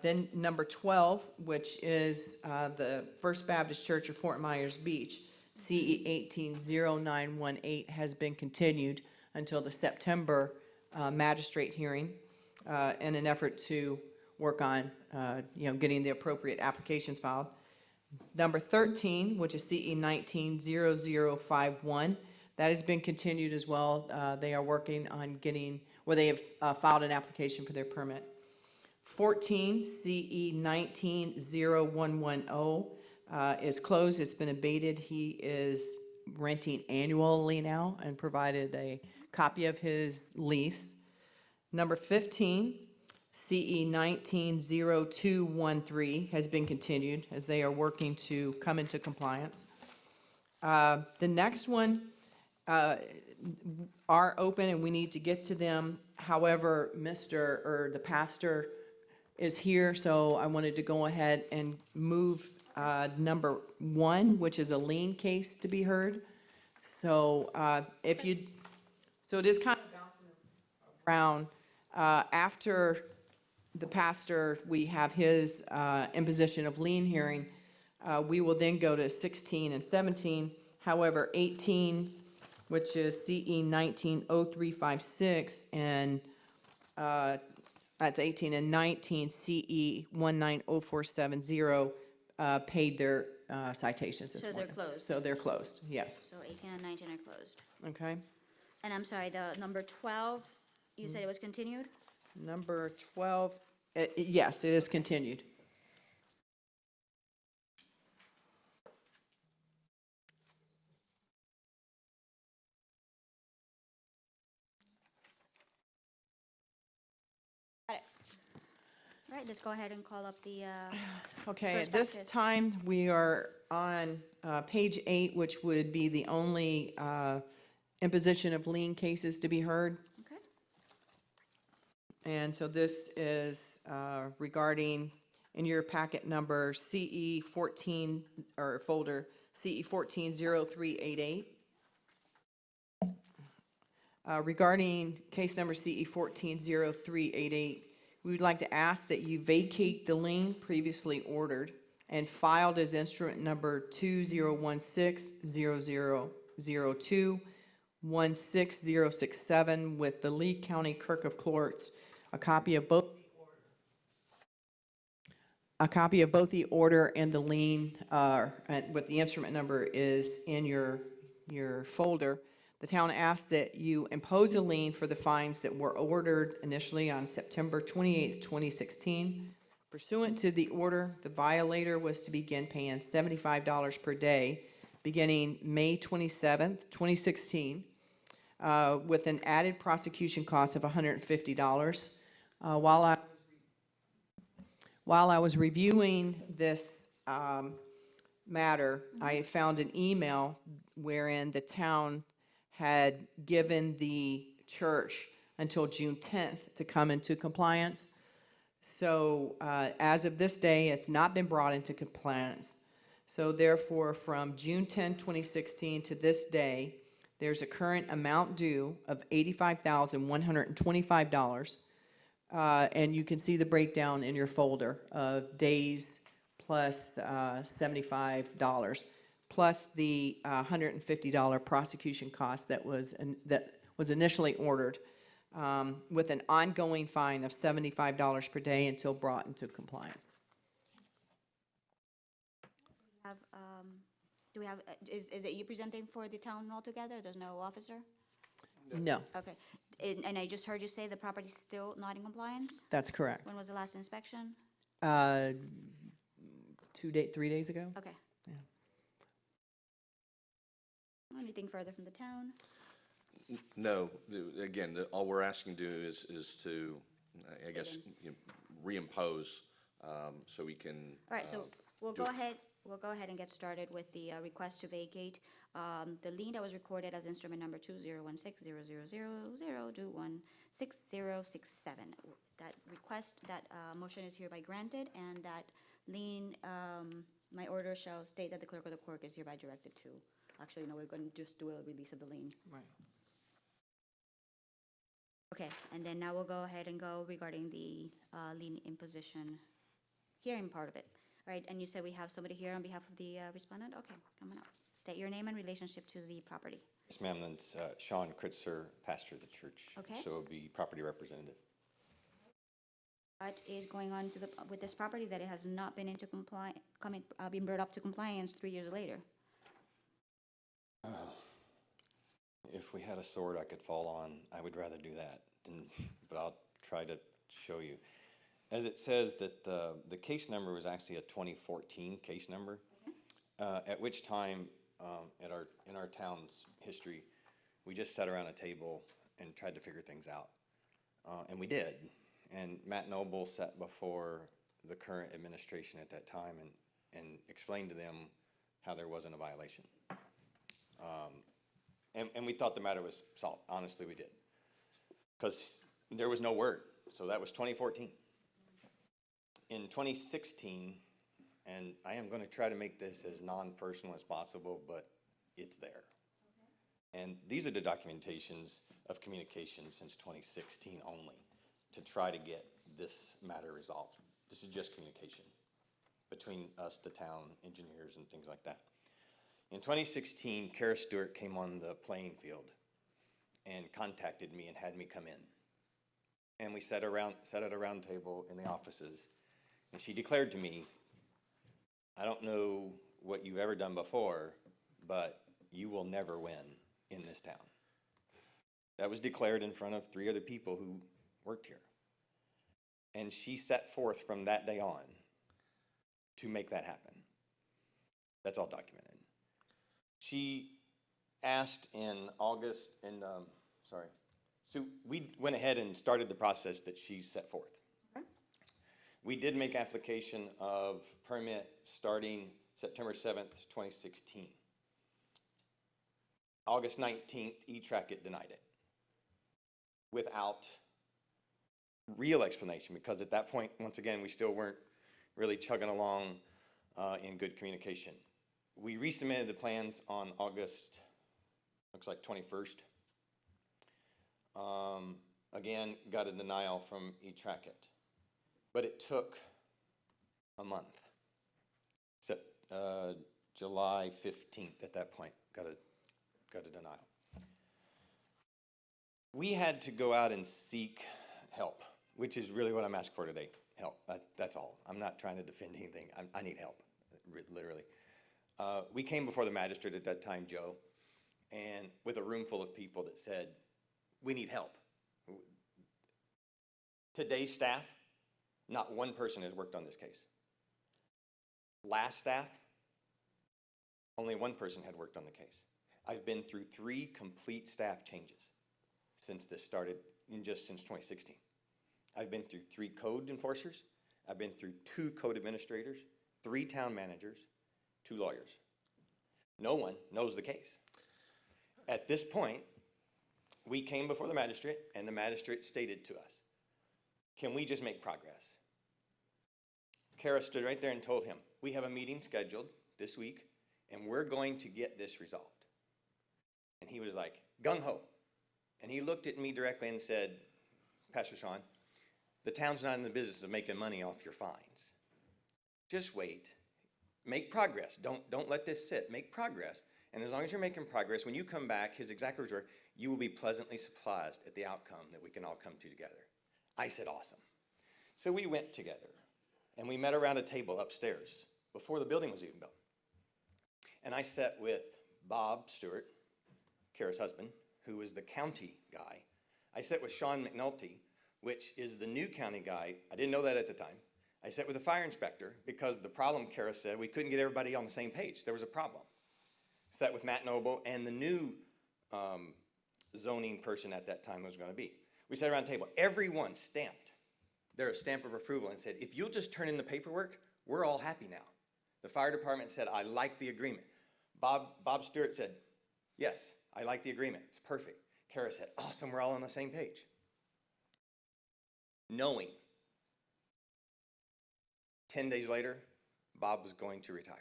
Then number 12, which is the First Baptist Church of Fort Myers Beach, CE 180918 has been continued until the September magistrate hearing in an effort to work on, getting the appropriate applications filed. Number 13, which is CE 190051, that has been continued as well. They are working on they have filed an application for their permit. 14, CE 190110 is closed. It's been abated. He is renting annually now and provided a copy of his lease. Number 15, CE 190213 has been continued as they are working to come into compliance. The next one are open and we need to get to them. However, the pastor is here, so I wanted to go ahead and move number 1, which is a lien case to be heard. So it is kind of bouncing around. After the pastor, we have his imposition of lien hearing. We will then go to 16 and 17. However, 18, which is CE 190356, and that's 18, and 19, CE 190470, paid their citations this So they're morning. closed. So they're closed, yes. So 18 and 19 are closed. Okay. And I'm sorry, the number 12, you said it was continued? Number 12, yes, it is continued. Got it. All right, let's go ahead and call up the, Okay, First at this practice. time, we are on page 8, which would be the only imposition of lien cases to be heard. okay? And so this is regarding, in your packet number, CE 14, or folder, CE 140388. Regarding case number CE 140388, we would like to ask that you vacate the lien previously ordered and filed as instrument number 2016-0002, 16067 with the Lee County Clerk of Courts. A copy of both the order and the lien with the instrument number is in your folder. The town asked that you impose a lien for the fines that were ordered initially on September 28th, 2016. Pursuant to the order, the violator was to begin paying $75 per day beginning May 27th, 2016, with an added prosecution cost of $150. While I was reviewing this matter, I found an email wherein the town had given the church until June 10th to come into compliance. So as of this day, it's not been brought into compliance. So therefore, from June 10, 2016 to this day, there's a current amount due of $85,125. And you can see the breakdown in your folder of days plus $75, plus the $150 prosecution cost that was initially ordered, with an ongoing fine of $75 per day until brought into compliance. Have, do we have, is it you presenting for the town altogether? There's no officer? No, Okay. And I just heard you say the property's still not in compliance? that's correct. When was the last inspection? 3 days ago? Okay. Yeah. Anything further from the town? No, again, all we're asking to do is to, I guess, reimpose, so we can. All right, so we'll go ahead and get started with the request to vacate. The lien that was recorded as instrument number 2016-0000-16067. That request, that motion is hereby granted, and that lien, my order shall state that the clerk of the court is hereby directed to. Actually, no, we're going to just do a release of the lien. Right. Okay, and then now we'll go ahead and go regarding the lien imposition hearing part of it. All right, and you said we have somebody here on behalf of the respondent? Okay, come on up. State your name and relationship to the property. Yes, ma'am, that's Sean Kritzer, pastor of the church. Okay. So it would be property representative. What is going on with this property that it has not been into been brought up to compliance 3 years later? If we had a sword I could fall on, I would rather do that, but I'll try to show you. As it says that the case number was actually a 2014 case number, at which time in our town's history, we just sat around a table and tried to figure things out. And we did. And Matt Noble sat before the current administration at that time and explained to them how there wasn't a violation. And we thought the matter was solved. Honestly, we did. Because there was no word. So that was 2014. In 2016, and I am going to try to make this as non-personal as possible, but it's there. And these are the documentations of communication since 2016 only to try to get this matter resolved. This is just communication between us, the town, engineers, and things like that. In 2016, Kara Stewart came on the playing field and contacted me and had me come in. And we sat at a round table in the offices, and she declared to me, I don't know what you've ever done before, but you will never win in this town. That was declared in front of 3 other people who worked here. And she set forth from that day on to make that happen. That's all documented. She asked in August, so we went ahead and started the process that she set forth. Okay. We did make application of permit starting September 7th, 2016. August 19th, E-Track denied it without real explanation, because at that point, once again, we still weren't really chugging along in good communication. We resubmitted the plans on August, looks like 21st. Again, got a denial from E-Track, but it took a month. July 15th at that point, got a denial. We had to go out and seek help, which is really what I'm asking for today, help. That's all. I'm not trying to defend anything. I need help, literally. We came before the magistrate at that time, Joe, and with a room full of people that said, we need help. Today's staff, not one person has worked on this case. Last staff, only one person had worked on the case. I've been through 3 complete staff changes since this started, since 2016. I've been through 3 code enforcers. I've been through 2 code administrators, 3 town managers, 2 lawyers. No one knows the case. At this point, we came before the magistrate, and the magistrate stated to us, can we just make progress? Kara stood right there and told him, we have a meeting scheduled this week, and we're going to get this resolved. And he was like, gung-ho. And he looked at me directly and said, Pastor Sean, the town's not in the business of making money off your fines. Just wait. Make progress. Don't let this sit. Make progress. And as long as you're making progress, when you come back, his exact words were, you will be pleasantly surprised at the outcome that we can all come to together. I said, awesome. So we went together, and we met around a table upstairs before the building was even built. And I sat with Bob Stewart, Kara's husband, who was the county guy. I sat with Sean McNulty, which is the new county guy. I didn't know that at the time. I sat with the fire inspector because the problem, Kara said, we couldn't get everybody on the same page. There was a problem. Sat with Matt Noble and the new zoning person at that time was going to be. We sat around the table. Everyone stamped their stamp of approval and said, if you'll just turn in the paperwork, we're all happy now. The fire department said, I like the agreement. Bob Stewart said, yes, I like the agreement. It's perfect. Kara said, awesome, we're all on the same page. Knowing 10 days later, Bob was going to retire.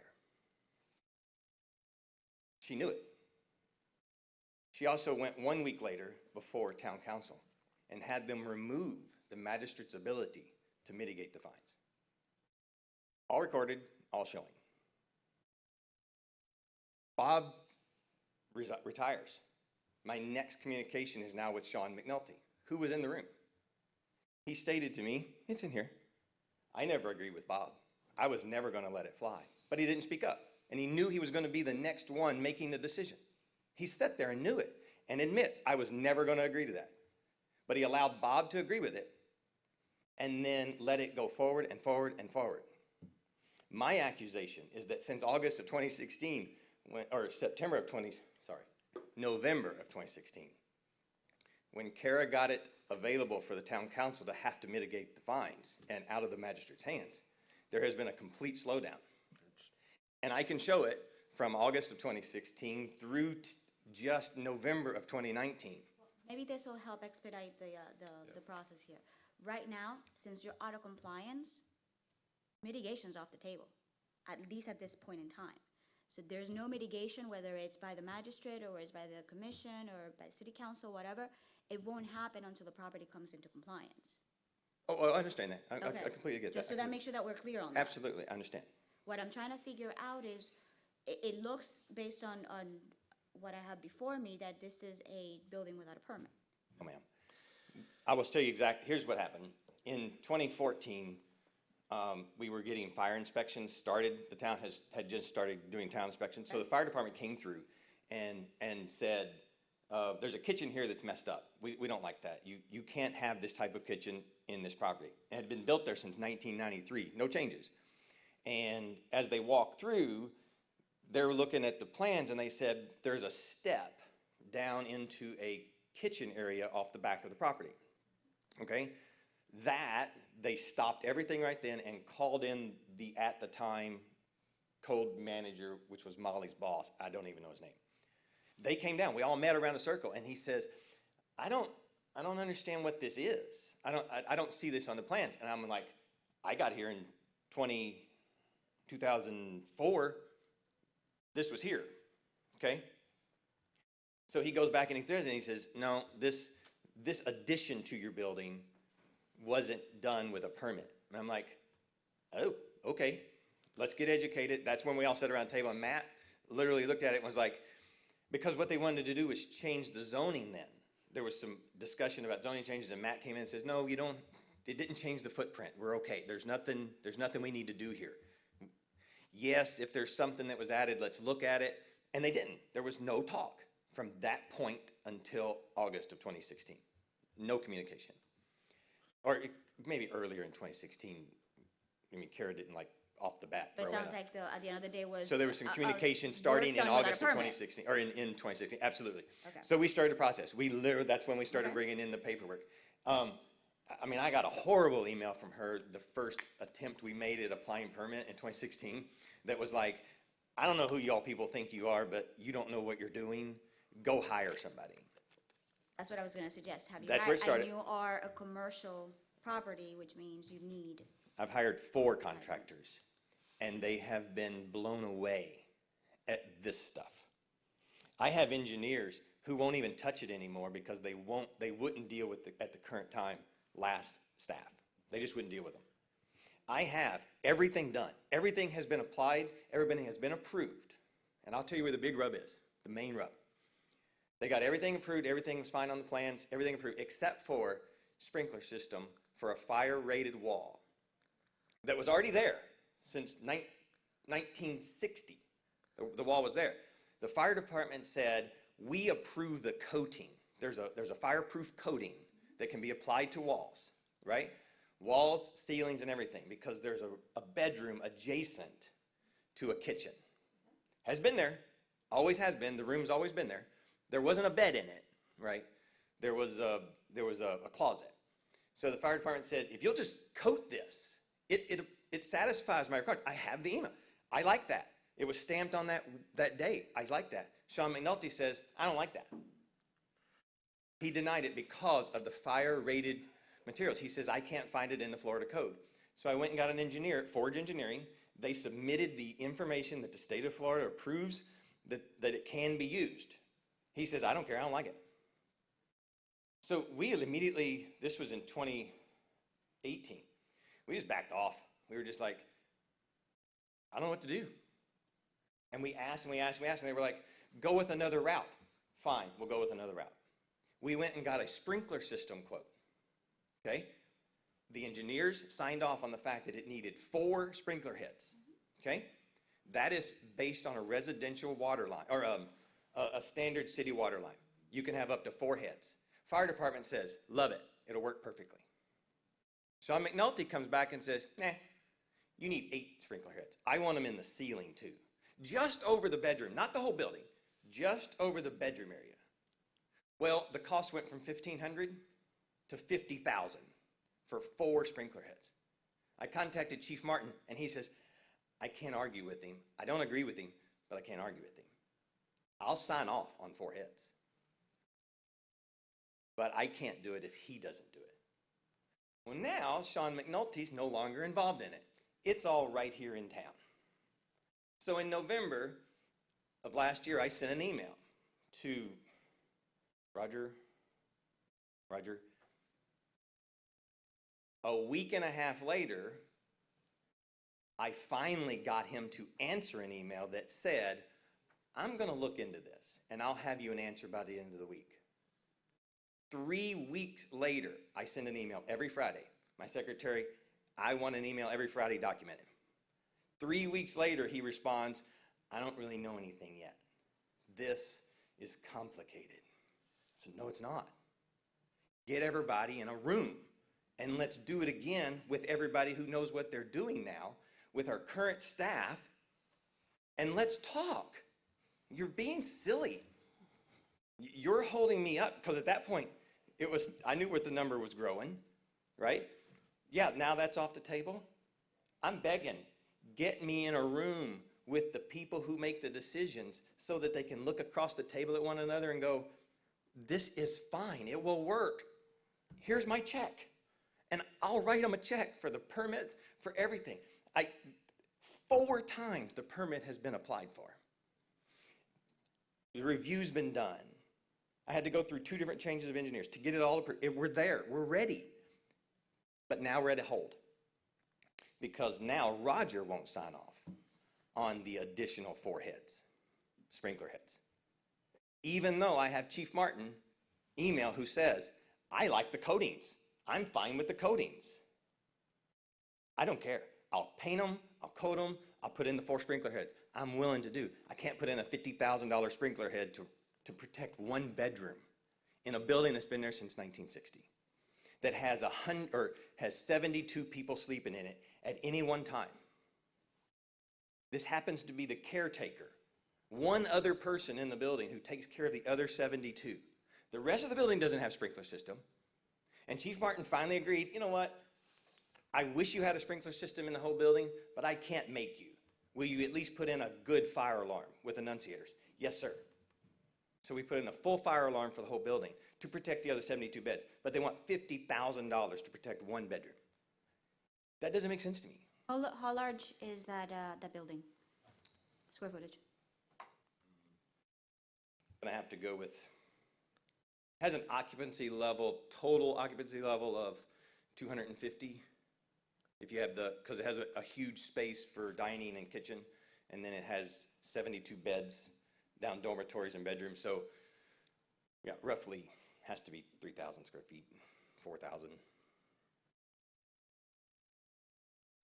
She knew it. She also went 1 week later before town council and had them remove the magistrate's ability to mitigate the fines. All recorded, all showing. Bob retires. My next communication is now with Sean McNulty, who was in the room. He stated to me, it's in here, I never agreed with Bob. I was never going to let it fly. But he didn't speak up, and he knew he was going to be the next one making the decision. He sat there and knew it and admits, I was never going to agree to that. But he allowed Bob to agree with it and then let it go forward and forward and forward. My accusation is that since August of 2016, November of 2016, when Kara got it available for the town council to have to mitigate the fines and out of the magistrate's hands, there has been a complete slowdown. And I can show it from August of 2016 through just November of 2019. Maybe this will help expedite the process here. Right now, since you're out of compliance, mitigation's off the table, at least at this point in time. So there's no mitigation, whether it's by the magistrate or it's by the commission or by city council, whatever. It won't happen until the property comes into compliance. Oh, I understand that. I Okay. completely get that. Just so that makes sure that we're clear on that. Absolutely, I understand. What I'm trying to figure out is, it looks, based on what I have before me, that this is a building without a permit. Oh, ma'am. I will tell you here's what happened. In 2014, we were getting fire inspections started. The town had just started doing town inspections. So the fire department came through and said, there's a kitchen here that's messed up. We don't like that. You can't have this type of kitchen in this property. It had been built there since 1993, no changes. And as they walked through, they were looking at the plans and they said, there's a step down into a kitchen area off the back of the property. Okay? that, they stopped everything right then and called in the, at the time, code manager, which was Molly's boss. I don't even know his name. They came down, we all met around a circle, and he says, I don't understand what this is. I don't see this on the plans. And I'm like, I got here in 2004, this was here, okay? So he goes back and he does it and he says, no, this addition to your building wasn't done with a permit. And I'm like, oh, okay, let's get educated. That's when we all sat around the table, and Matt literally looked at it and was like, because what they wanted to do was change the zoning then. There was some discussion about zoning changes, and Matt came in and says, no, you don't, it didn't change the footprint. We're okay. There's nothing we need to do here. Yes, if there's something that was added, let's look at it. And they didn't. There was no talk from that point until August of 2016. No communication. Or maybe earlier in 2016. I mean, Kara didn't like off the bat. But it throw sounds out. like at the end of the day was. So there was some communication work starting in done without a August of permit. 2016, or in 2016, absolutely. Okay. So we started the process. We literally, that's when we started Okay. bringing in the paperwork. I mean, I got a horrible email from her the first attempt we made at applying permit in 2016 that was like, I don't know who y'all people think you are, but you don't know what you're doing. Go hire somebody. That's what I was gonna suggest. Have you That's where it started. And you are a commercial property, which means you need. I've hired 4 contractors, and they have been blown away at this stuff. I have engineers who won't even touch it anymore because they wouldn't deal with at the current time last staff. They just wouldn't deal with them. I have everything done. Everything has been applied. Everything has been approved. And I'll tell you where the big rub is, the main rub. They got everything approved. Everything was fine on the plans. Everything approved except for sprinkler system for a fire-rated wall that was already there since 1960. The wall was there. The fire department said, we approve the coating. There's a fireproof coating that can be applied to walls, right? Walls, ceilings, and everything, because there's a bedroom adjacent to a kitchen. Has been there, always has been. The room's always been there. There wasn't a bed in it, right? There was a closet. So the fire department said, if you'll just coat this, it satisfies my requirement. I have the email. I like that. It was stamped on that date. I like that. Sean McNulty says, I don't like that. He denied it because of the fire-rated materials. He says, I can't find it in the Florida code. So I went and got an engineer at Forge Engineering. They submitted the information that the state of Florida approves that it can be used. He says, I don't care, I don't like it. So we immediately, this was in 2018, we just backed off. We were just like, I don't know what to do. And we asked and we asked and we asked, and they were like, go with another route. Fine, we'll go with another route. We went and got a sprinkler system quote, okay? The engineers signed off on the fact that it needed 4 sprinkler heads, okay? That is based on a residential water line, or a standard city water line. You can have up to 4 heads. Fire department says, love it, it'll work perfectly. Sean McNulty comes back and says, nah, you need 8 sprinkler heads. I want them in the ceiling too. Just over the bedroom, not the whole building, just over the bedroom area. Well, the cost went from $1,500 to $50,000 for 4 sprinkler heads. I contacted Chief Martin, and he says, I can't argue with him. I don't agree with him, but I can't argue with him. I'll sign off on 4 heads. But I can't do it if he doesn't do it. Well, now Sean McNulty's no longer involved in it. It's all right here in town. So in November of last year, I sent an email to Roger. A week and a half later, I finally got him to answer an email that said, I'm going to look into this, and I'll have you an answer by the end of the week. 3 weeks later, I send an email every Friday. My secretary, I want an email every Friday documented. 3 weeks later, he responds, I don't really know anything yet. This is complicated. I said, no, it's not. Get everybody in a room, and let's do it again with everybody who knows what they're doing now, with our current staff, and let's talk. You're being silly. You're holding me up, because at that point, I knew what the number was growing, right? Yeah, now that's off the table. I'm begging, get me in a room with the people who make the decisions so that they can look across the table at one another and go, this is fine, it will work. Here's my check. And I'll write them a check for the permit, for everything. 4 times the permit has been applied for. The review's been done. I had to go through 2 different changes of engineers to get it all approved. We're there, we're ready. But now we're at a hold. Because now Roger won't sign off on the additional 4 heads, sprinkler heads. Even though I have Chief Martin email who says, I like the coatings. I'm fine with the coatings. I don't care. I'll paint them, I'll coat them, I'll put in the 4 sprinkler heads. I'm willing to do. I can't put in a $50,000 sprinkler head to protect 1 bedroom in a building that's been there since 1960, that has 72 people sleeping in it at any one time. This happens to be the caretaker, one other person in the building who takes care of the other 72. The rest of the building doesn't have sprinkler system. And Chief Martin finally agreed, you know what? I wish you had a sprinkler system in the whole building, but I can't make you. Will you at least put in a good fire alarm with annunciators? Yes, sir. So we put in a full fire alarm for the whole building to protect the other 72 beds, but they want $50,000 to protect 1 bedroom. That doesn't make sense to me. How large is that building? Square footage? I'm gonna have to go with, has an occupancy level, total occupancy level of 250. If you have because it has a huge space for dining and kitchen, and then it has 72 beds down dormitories and bedrooms. So yeah, roughly has to be 3,000 square feet, 4,000.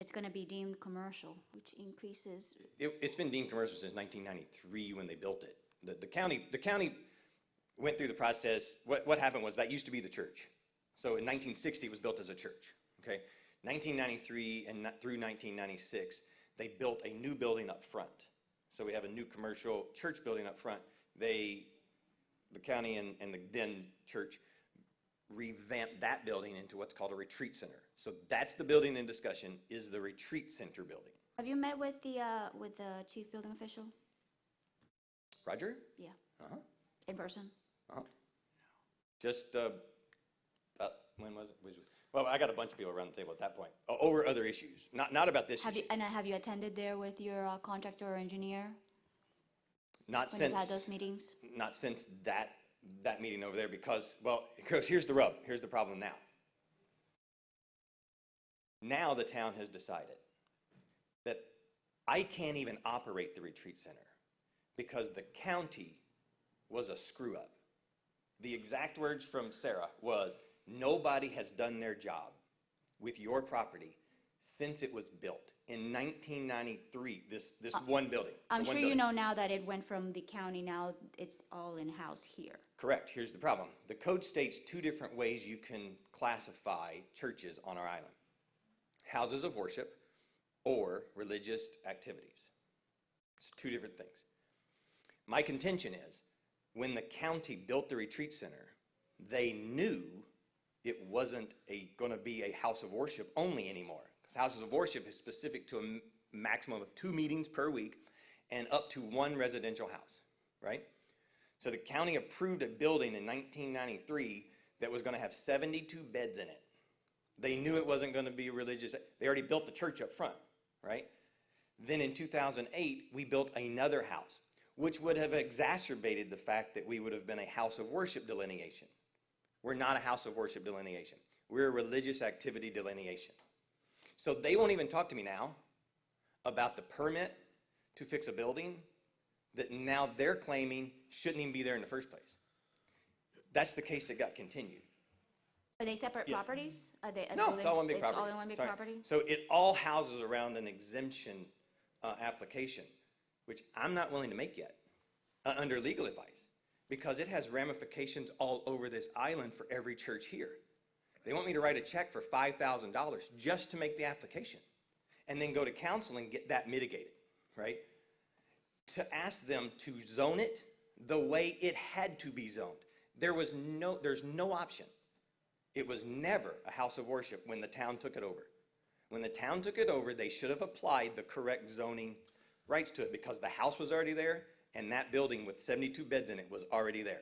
It's going to be deemed commercial, which increases. It's been deemed commercial since 1993 when they built it. The county went through the process. What happened was that used to be the church. So in 1960 it was built as a church. Okay, 1993 and through 1996 they built a new building up front. So we have a new commercial church building up front. The county and the then church revamped that building into what's called a retreat center. So that's the building in discussion, is the retreat center building. Have you met with the chief building official? Roger? Yeah. Uh-huh. In person? Uh-huh. Just, when was it? Well, I got a bunch of people around the table at that point, over other issues, not about this issue. Have you attended there with your contractor or engineer Not when since, you've had those meetings? not since that meeting over there because here's the rub, here's the problem now. Now the town has decided that I can't even operate the retreat center because the county was a screw up. The exact words from Sarah was, nobody has done their job with your property since it was built in 1993, this one building. I'm the sure one you building. know now that it went from the county, now it's all in-house here. Correct. Here's the problem. The code states 2 different ways you can classify churches on our island. Houses of worship or religious activities. It's 2 different things. My contention is, when the county built the retreat center, they knew it wasn't going to be a house of worship only anymore. Because houses of worship is specific to a maximum of 2 meetings per week and up to 1 residential house, right? So the county approved a building in 1993 that was going to have 72 beds in it. They knew it wasn't going to be religious. They already built the church up front, right? Then in 2008, we built another house, which would have exacerbated the fact that we would have been a house of worship delineation. We're not a house of worship delineation. We're a religious activity delineation. So they won't even talk to me now about the permit to fix a building that now they're claiming shouldn't even be there in the first place. That's the case that got continued. Are they separate Yes. properties? Are they? No, it's all one big property. It's all in one big Sorry. property? So it all houses around an exemption application, which I'm not willing to make yet, under legal advice, because it has ramifications all over this island for every church here. They want me to write a check for $5,000 just to make the application, and then go to council and get that mitigated, right? To ask them to zone it the way it had to be zoned. There's no option. It was never a house of worship when the town took it over. When the town took it over, they should have applied the correct zoning rights to it because the house was already there and that building with 72 beds in it was already there.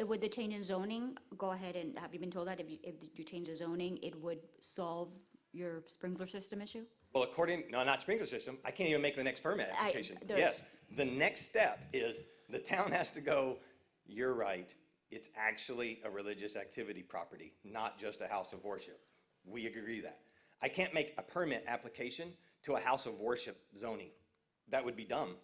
Would the change in zoning, go ahead and, have you been told that if you change the zoning, it would solve your sprinkler system issue? Well, no, not sprinkler system, I can't even make the next permit application. Yes, the next step is the town has to go, you're right, it's actually a religious activity property, not just a house of worship. We agree that. I can't make a permit application to a house of worship zoning. That would be dumb.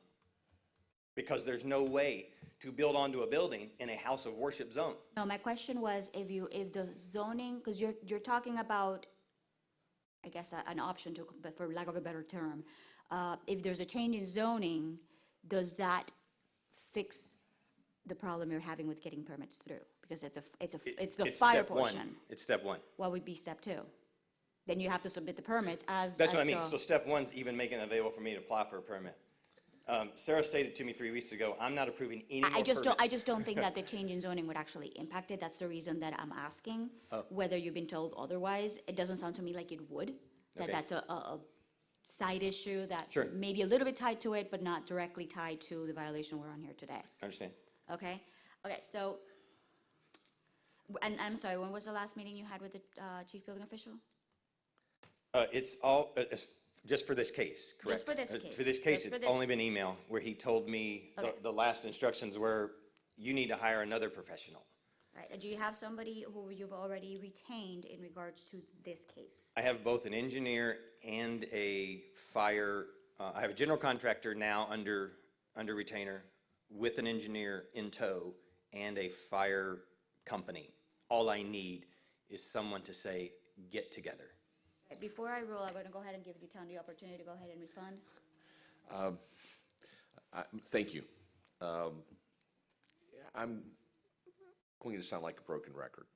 Because there's no way to build onto a building in a house of worship zone. No, my question was if the zoning, because you're talking about, I guess, an option to, but for lack of a better term, if there's a change in zoning, does that fix the problem you're having with getting permits through? Because it's the It's fire step one. portion. It's step one. What would be step two? Then you have to submit the permits as. That's what I as mean. the- So step one's even making it available for me to apply for a permit. Sarah stated to me 3 weeks ago, I'm not approving any more I just permits. don't think that the change in zoning would actually impact it. That's the reason that I'm asking, Oh. whether you've been told otherwise. It doesn't sound to me like it would, that Okay. that's a side issue that Sure. may be a little bit tied to it, but not directly tied to the violation we're on here today. I understand. Okay? Okay, so, and I'm sorry, when was the last meeting you had with the chief building official? It's all, it's just for this case, correct? for this For case. this case, Just for it's this- only been email where he told me, Okay. the last instructions were, you need to hire another professional. Right, and do you have somebody who you've already retained in regards to this case? I have both an engineer and a fire, I have a general contractor now under retainer with an engineer in tow and a fire company. All I need is someone to say, get together. Before I rule, I'm going to go ahead and give the town the opportunity to go ahead and respond. Thank you. I'm going to sound like a broken record.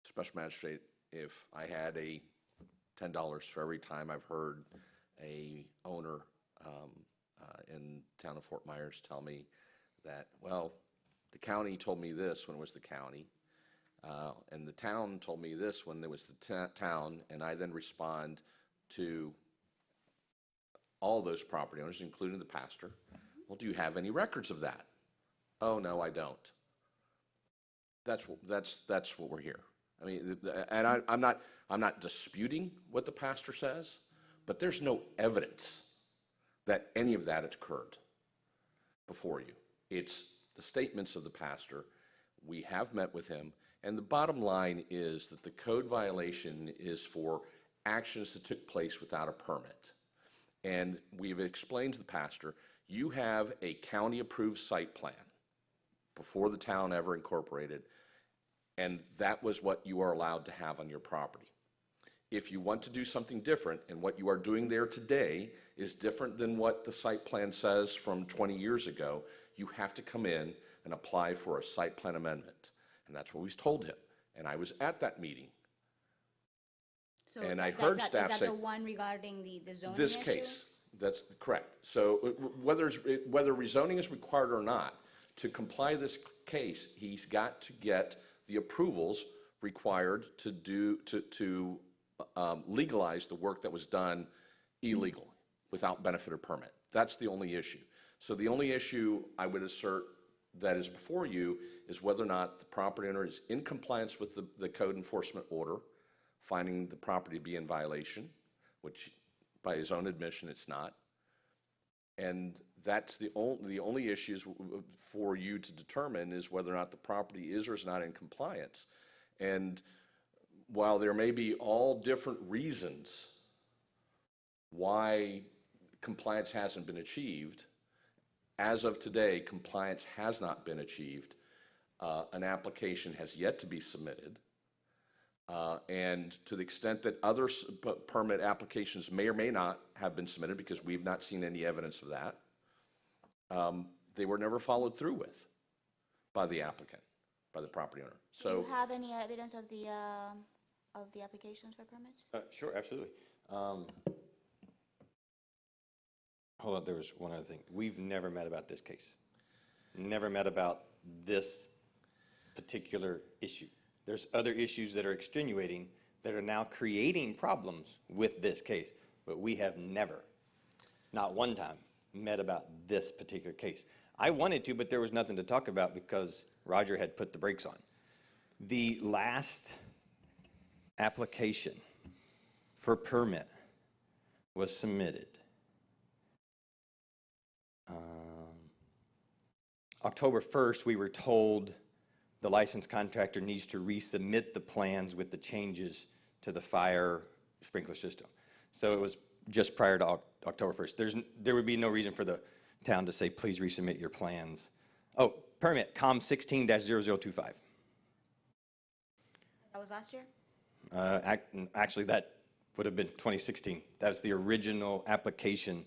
Special magistrate, if I had a $10 for every time I've heard a owner in town of Fort Myers tell me that, well, the county told me this when it was the county, and the town told me this when it was the town, and I then respond to all those property owners, including the pastor. Well, do you have any records of that? Oh, no, I don't. That's what we're here. I mean, and I'm not disputing what the pastor says, but there's no evidence that any of that occurred before you. It's the statements of the pastor. We have met with him, and the bottom line is that the code violation is for actions that took place without a permit. And we've explained to the pastor, you have a county-approved site plan before the town ever incorporated, and that was what you are allowed to have on your property. If you want to do something different, and what you are doing there today is different than what the site plan says from 20 years ago, you have to come in and apply for a site plan amendment. And that's what we told him. And I was at that meeting. So And I that's heard that- staff Is say- that the one regarding the zoning This issue? case, that's correct. So whether rezoning is required or not, to comply this case, he's got to get the approvals required to legalize the work that was done illegally, without benefit or permit. That's the only issue. So the only issue I would assert that is before you is whether or not the property owner is in compliance with the code enforcement order, finding the property to be in violation, which by his own admission it's not. And that's the only issues for you to determine is whether or not the property is or is not in compliance. And while there may be all different reasons why compliance hasn't been achieved, as of today, compliance has not been achieved. An application has yet to be submitted. And to the extent that other permit applications may or may not have been submitted, because we've not seen any evidence of that, they were never followed through with by the applicant, by the property owner. Do So you have any evidence of the applications for permits? Sure, absolutely. Hold on, there was one other thing. We've never met about this case. Never met about this particular issue. There's other issues that are extenuating that are now creating problems with this case. But we have never, not one time, met about this particular case. I wanted to, but there was nothing to talk about because Roger had put the brakes on. The last application for permit was submitted October 1st. We were told the licensed contractor needs to resubmit the plans with the changes to the fire sprinkler system. So it was just prior to October 1st. There would be no reason for the town to say, please resubmit your plans. Oh, permit, COM 16-0025. That was last year? Actually, that would have been 2016. That was the original application.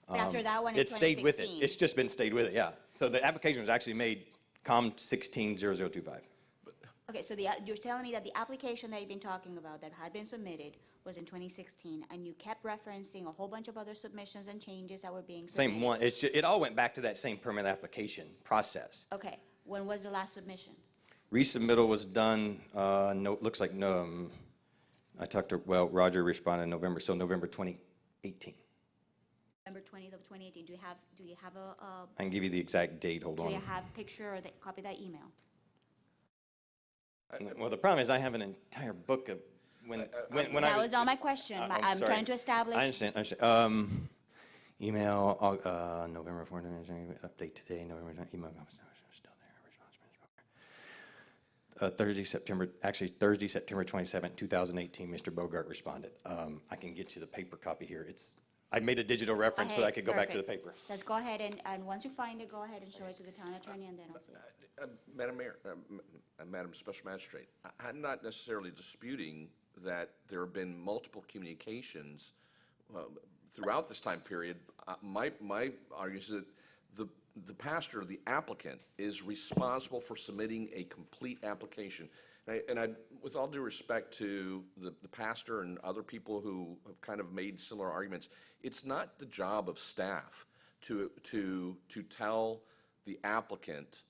But after that one in It stayed with it. 2016. It's just been stayed with it, yeah. So the application was actually made COM 16-0025. Okay, so you're telling me that the application that you've been talking about that had been submitted was in 2016, and you kept referencing a whole bunch of other submissions and changes that were being submitted? Same one. It all went back to that same permit application process. Okay, when was the last submission? Resubmittal was done, looks like, I talked to, well, Roger responded in November, so November 2018. November 20th of 2018. Do you have I can give you the exact date, hold do you on. have a picture or copy of that email? Well, the problem is I have an entire book of when I That was. was not my question. I'm sorry. trying to establish. I understand. Email, November 4th, update today, November 9th, email, still there, Thursday, September 27th, 2018, Mr. Bogart responded. I can get you the paper copy here. I made a digital reference so that I could go back to the Perfect. paper. Let's go ahead and once you find it, go ahead and show it to the town attorney, and then I'll see it. Madam Mayor, Madam Special Magistrate, I'm not necessarily disputing that there have been multiple communications throughout this time period. My argument is that the pastor, the applicant, is responsible for submitting a complete application. And with all due respect to the pastor and other people who have kind of made similar arguments, it's not the job of staff to tell the applicant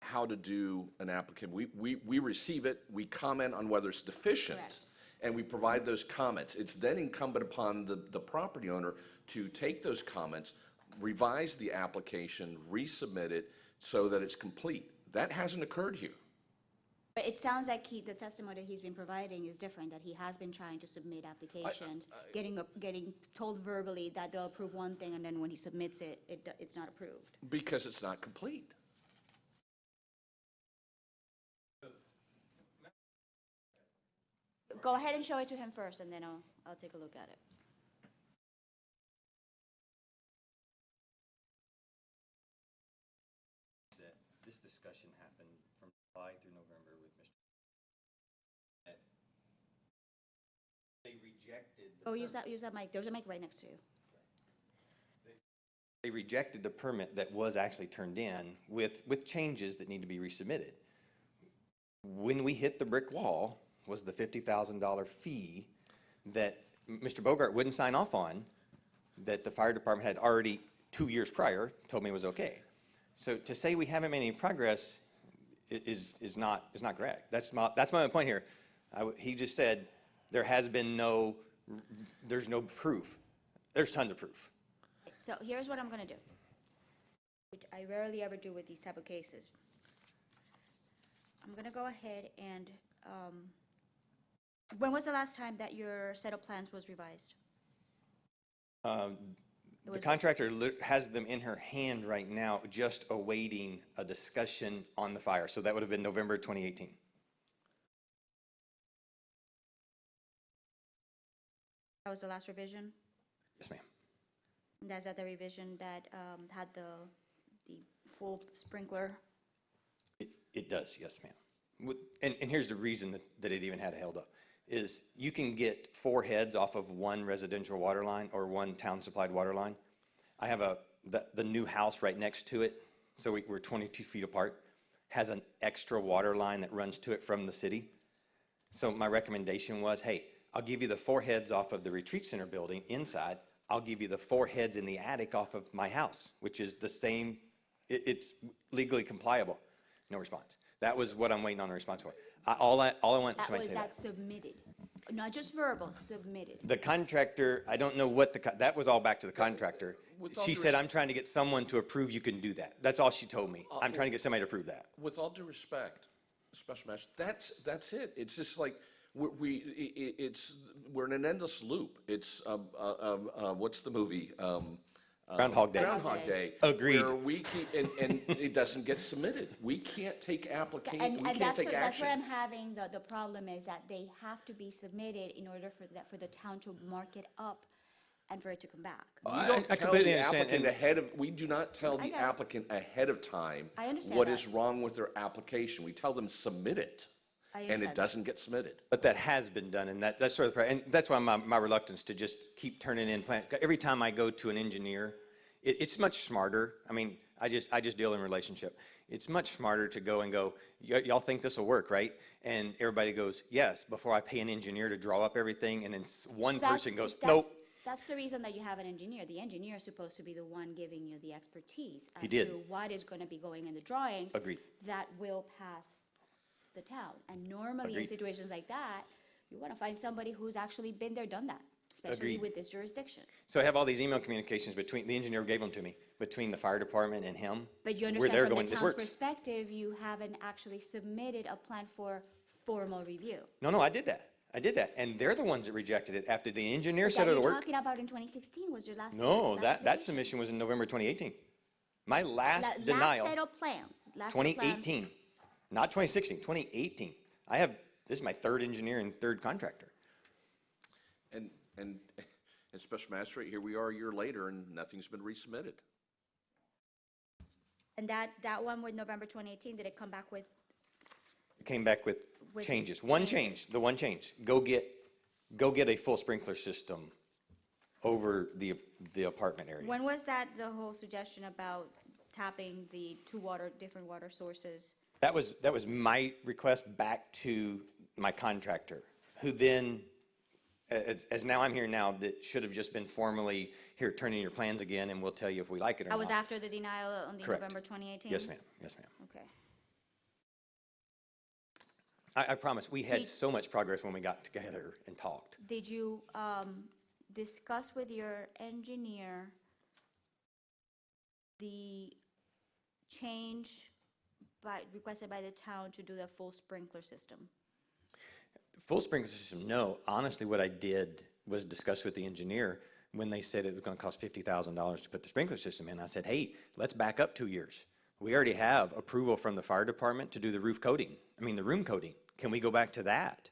how to do an applicant. We receive it, we comment on whether it's deficient, Correct. and we provide those comments. It's then incumbent upon the property owner to take those comments, revise the application, resubmit it so that it's complete. That hasn't occurred here. But it sounds like the testimony that he's been providing is different, that he has been trying to submit applications, getting told verbally that they'll approve one thing, and then when he submits it, it's not approved. Because it's not complete. Go ahead and show it to him first, and then I'll take a look at it. That this discussion happened from July through November with Mr. They rejected. Oh, use that mic. There's a mic right next to you. They rejected the permit that was actually turned in with changes that need to be resubmitted. When we hit the brick wall was the $50,000 fee that Mr. Bogart wouldn't sign off on, that the fire department had already 2 years prior told me was okay. So to say we haven't made any progress is not correct. That's my point here. He just said there's no proof. There's tons of proof. So here's what I'm going to do, which I rarely ever do with these type of cases. I'm going to go ahead and, when was the last time that your set of plans was revised? The contractor has them in her hand right now, just awaiting a discussion on the fire. So that would have been November 2018. That was the last revision? Yes, ma'am. And that's at the revision that had the full sprinkler? It does, yes, ma'am. And here's the reason that it even had held up, is you can get 4 heads off of one residential water line or one town-supplied water line. I have the new house right next to it, so we're 22 feet apart, has an extra water line that runs to it from the city. So my recommendation was, hey, I'll give you the 4 heads off of the retreat center building inside. I'll give you the 4 heads in the attic off of my house, which is the same, it's legally compliable. No response. That was what I'm waiting on a response for. All I want That somebody was to say that submitted, not just verbal, submitted. The contractor, I don't know what that was all back to the contractor. With all She due said, I'm trying to get someone to approve you can do that. That's all she told me. I'm trying to get somebody to approve that. With all due respect, Special Magistrate, that's it. It's just like, we're in an endless loop. It's, what's the movie? Groundhog Day. Groundhog Day. Agreed. Where we keep, and it doesn't get submitted. We can't take application, And, we and can't that's, take that's where I'm action. having, the problem is that they have to be submitted in order for the town to mark it up and for it to come back. We I don't tell completely the understand, applicant and- ahead of, we do not tell I the get it. applicant ahead of time I understand what that. is wrong with their application. We tell them, submit it. I And understand it that. doesn't get submitted. But that has been done, and that's sort of, and that's why my reluctance to just keep turning in plan. Every time I go to an engineer, it's much smarter. I mean, I just deal in relationship. It's much smarter to go and go, y'all think this will work, right? And everybody goes, yes, before I pay an engineer to draw up everything, and then one person goes, nope. That's the reason that you have an engineer. The engineer is supposed to be the one giving you the expertise He as did. to what is going to be going in the drawings. Agreed. That will pass the town. And normally in Agreed. situations like that, you want to find somebody who's actually been there, done that, especially Agreed. with this jurisdiction. So I have all these email communications between, the engineer gave them to me, between the fire department and him. But you Where they're understand from going, the this town's works. perspective, you haven't actually submitted a plan for formal review. No, I did that. And they're the ones that rejected it after the engineer That said it'll you're work. talking about in 2016 was your last. No, last that application. submission was in November 2018. My last Last denial, set of plans. Last set of plans. 2018, not 2016, 2018. This is my third engineer and third contractor. And Special Magistrate, here we are a year later and nothing's been resubmitted. And that one with November 2018, did it come back with, It came back with With changes. One change, changes. the one change. Go get a full sprinkler system over the apartment area. when was that, the whole suggestion about tapping the different water sources? That was my request back to my contractor, who then, as now I'm here now, that should have just been formally, here, turn in your plans again, and we'll tell you if we like it or That not. was after the denial on the Correct. November 2018? Yes, ma'am. Okay. I promise, we had Did- so much progress when we got together and talked. Did you discuss with your engineer the change requested by the town to do the full sprinkler system? Full sprinkler system, no. Honestly, what I did was discuss with the engineer when they said it was going to cost $50,000 to put the sprinkler system in. I said, hey, let's back up 2 years. We already have approval from the fire department to do the room coating. Can we go back to that?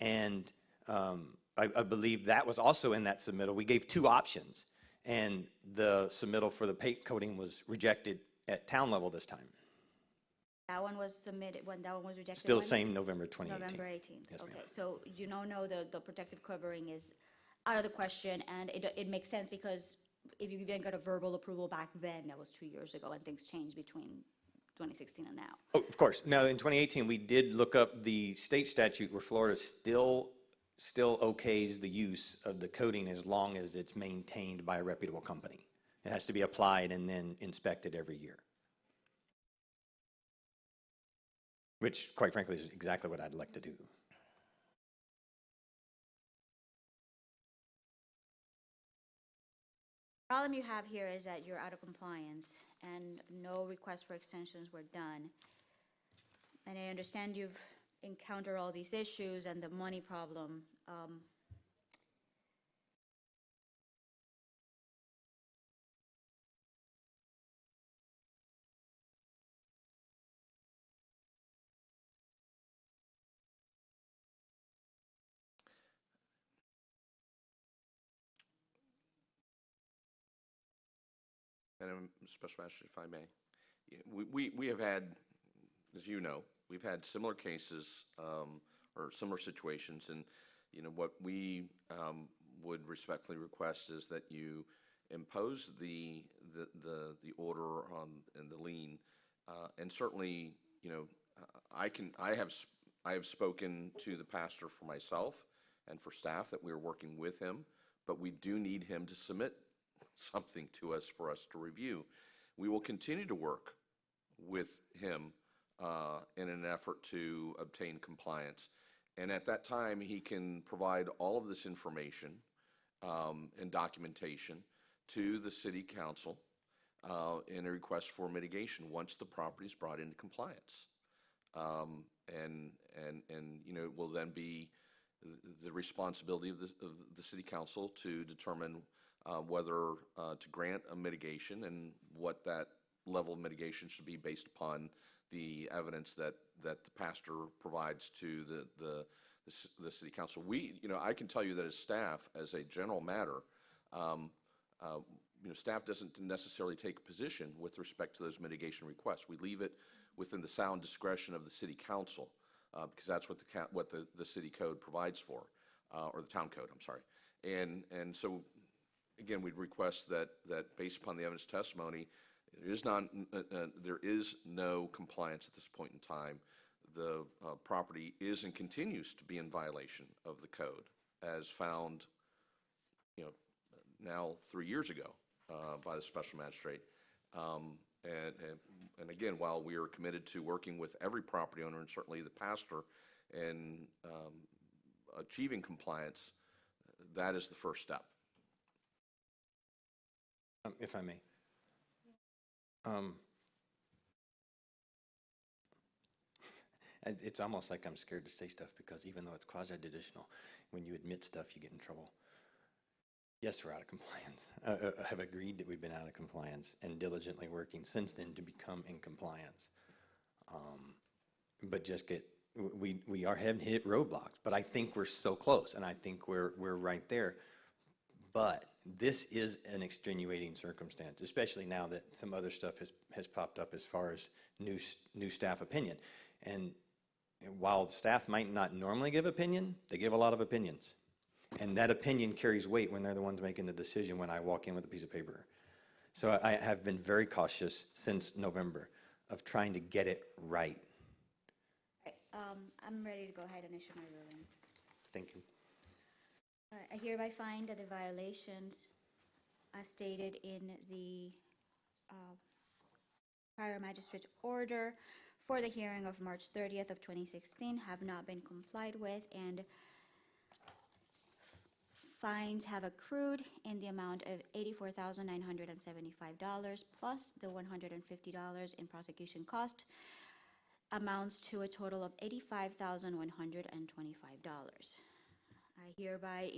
And I believe that was also in that submittal. We gave two options, and the submittal for the paint coating was rejected at town level this time. That one was submitted, when that one was rejected? Still the when? same November 2018. November 18th. Yes, ma'am. Okay, so you don't know the protective covering is out of the question, and it makes sense because if you even got a verbal approval back then, that was 2 years ago, and things changed between 2016 and now. Oh, of course. Now, in 2018, we did look up the state statute where Florida still okays the use of the coating as long as it's maintained by a reputable company. It has to be applied and then inspected every year. Which, quite frankly, is exactly what I'd like to do. The problem you have here is that you're out of compliance and no requests for extensions were done. And I understand you've encountered all these issues and the money problem. And Special Magistrate, if I may, we have had, as you know, we've had similar cases or similar situations, and what we would respectfully request is that you impose the order on and the lien, and certainly I have spoken to the pastor for myself and for staff that we are working with him, but we do need him to submit something to us for us to review. We will continue to work with him in an effort to obtain compliance. And at that time, he can provide all of this information and documentation to the city council in a request for mitigation once the property is brought into compliance. And it will then be the responsibility of the city council to determine whether to grant a mitigation and what that level of mitigation should be based upon the evidence that the pastor provides to the city council. I can tell you that as staff, as a general matter, staff doesn't necessarily take a position with respect to those mitigation requests. We leave it within the sound discretion of the city council, because that's what the city code provides for, or the town code, I'm sorry. And so, again, we'd request that based upon the evidence testimony, there is no compliance at this point in time. The property is and continues to be in violation of the code, as found, now 3 years ago by the special magistrate. And again, while we are committed to working with every property owner and certainly the pastor and achieving compliance, that is the first step. If I may. It's almost like I'm scared to say stuff because even though it's quasi-judicial, when you admit stuff, you get in trouble. Yes, we're out of compliance. Have agreed that we've been out of compliance and diligently working since then to become in compliance. But we are having hit roadblocks, but I think we're so close, and I think we're right there. But this is an extenuating circumstance, especially now that some other stuff has popped up as far as new staff opinion. And while the staff might not normally give opinion, they give a lot of opinions. And that opinion carries weight when they're the ones making the decision when I walk in with a piece of paper. So I have been very cautious since November of trying to get it right. I'm ready to go ahead and issue my ruling. Thank you. I hereby find that the violations as stated in the prior magistrate's order for the hearing of March 30th of 2016 have not been complied with, and fines have accrued in the amount of $84,975 plus the $150 in prosecution cost, amounts to a total of $85,125. I hereby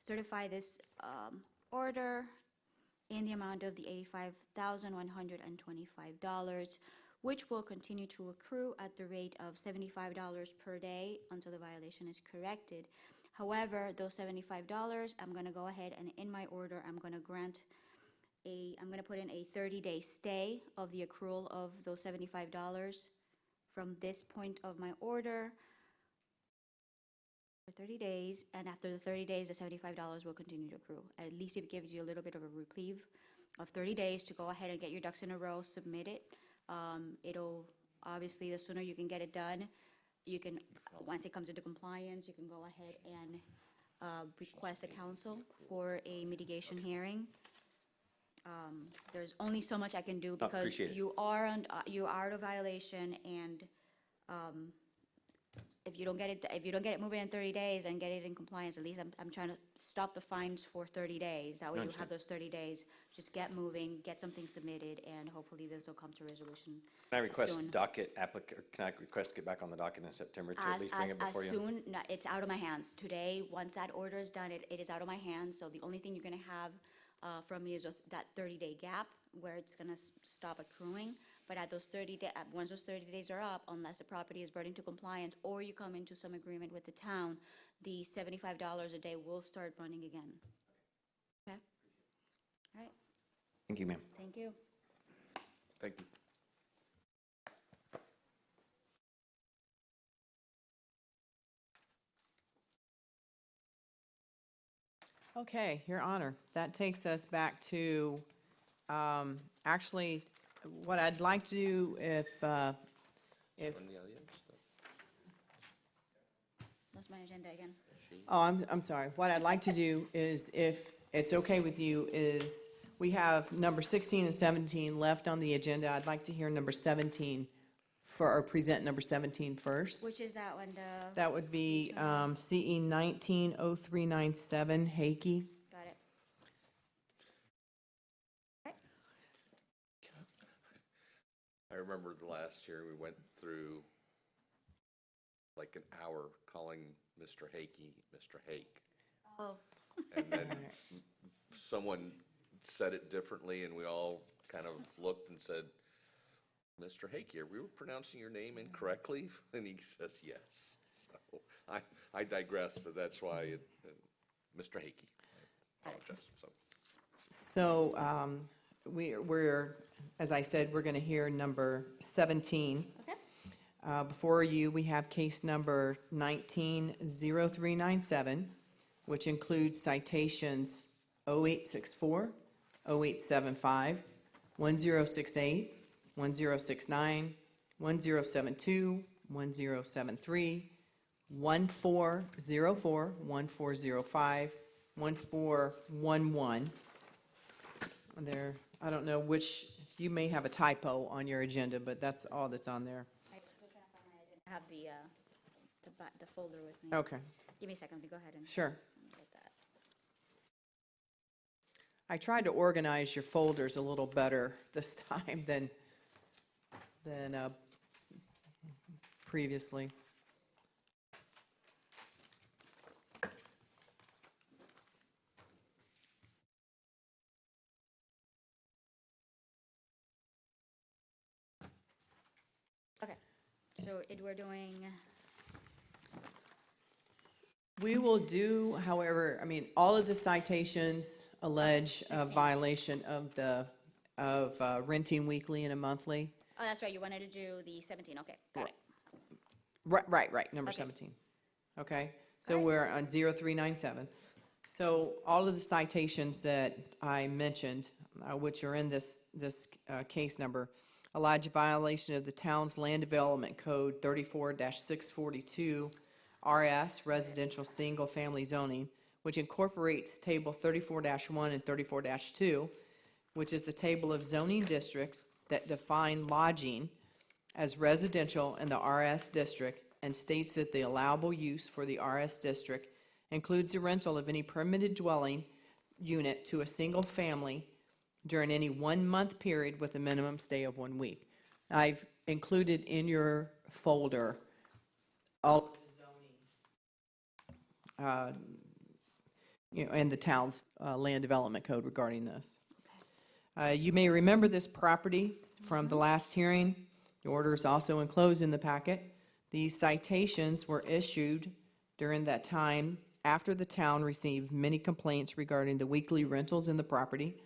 certify this order in the amount of the $85,125, which will continue to accrue at the rate of $75 per day until the violation is corrected. However, those $75, I'm going to go ahead and in my order, I'm going to put in a 30-day stay of the accrual of those $75 from this point of my order for 30 days, and after the 30 days, the $75 will continue to accrue. At least it gives you a little bit of a reprieve of 30 days to go ahead and get your ducks in a row, submit it. It'll, obviously, the sooner you can get it done, you can, once it comes into compliance, you can go ahead and request a council for a mitigation hearing. There's only so much I can do because appreciate it. you are out of violation, and if you don't get it moving in 30 days and get it in compliance, at least I'm trying to stop the fines for 30 days. That way you have those 30 days. Just get moving, get something submitted, and hopefully this will come to resolution. Can I request soon. can I request to get back on the docket in September to at least bring it before you? No, it's out of my hands. Today, once that order is done, it is out of my hands. So the only thing you're gonna have from me is that 30-day gap where it's gonna stop accruing. But at those once those 30 days are up, unless the property is brought into compliance or you come into some agreement with the town, the $75 a day will start running again. Okay? All right. Thank you, ma'am. Thank you. Thank you. Okay, Your Honor, that takes us back to, actually, what I'd like to do if That's my agenda again. oh, I'm sorry. What I'd like to do is, if it's okay with you, is We have number 16 and 17 left on the agenda. I'd like to hear number 17 or present number 17 first. Which is that one, the, That would be CE 190397, Hakey. got it. I remember the last year we went through like an hour calling Mr. Hakey, Mr. Hake. Oh, And then someone said it differently and we all kind of looked and said, Mr. Hakey, are we pronouncing your name incorrectly? And he says, yes. So I digress, but that's why Mr. Hakey, I apologize. So we're, as I said, we're going to hear number 17. okay. Before you, we have case number 190397, which includes citations 0864, 0875, 1068, 1069, 1072, 1073, 1404, 1405, 1411. There, I don't know which, you may have a typo on your agenda, but that's all that's on there. I'm still trying to find my agenda. I have the folder with me. Okay, Give me a second, let me go ahead and sure. get that. I tried to organize your folders a little better this time than previously. Okay, so we're doing, We will do, however, I mean, all of the citations allege a 16. violation of renting weekly and a monthly. oh, that's right, you wanted to do the 17, okay, got it. Right, number Okay. 17. Okay, so Alright. we're on 0397. So all of the citations that I mentioned, which are in this case number, allege a violation of the town's land development code 34-642 RS residential single family zoning, which incorporates table 34-1 and 34-2, which is the table of zoning districts that define lodging as residential in the RS district and states that the allowable use for the RS district includes the rental of any permitted dwelling unit to a single family during any 1 month period with a minimum stay of 1 week. I've included in your folder all of the zoning, and the town's land development code regarding this. You may remember this property from the last hearing. The order is also enclosed in the packet. These citations were issued during that time after the town received many complaints regarding the weekly rentals in the property.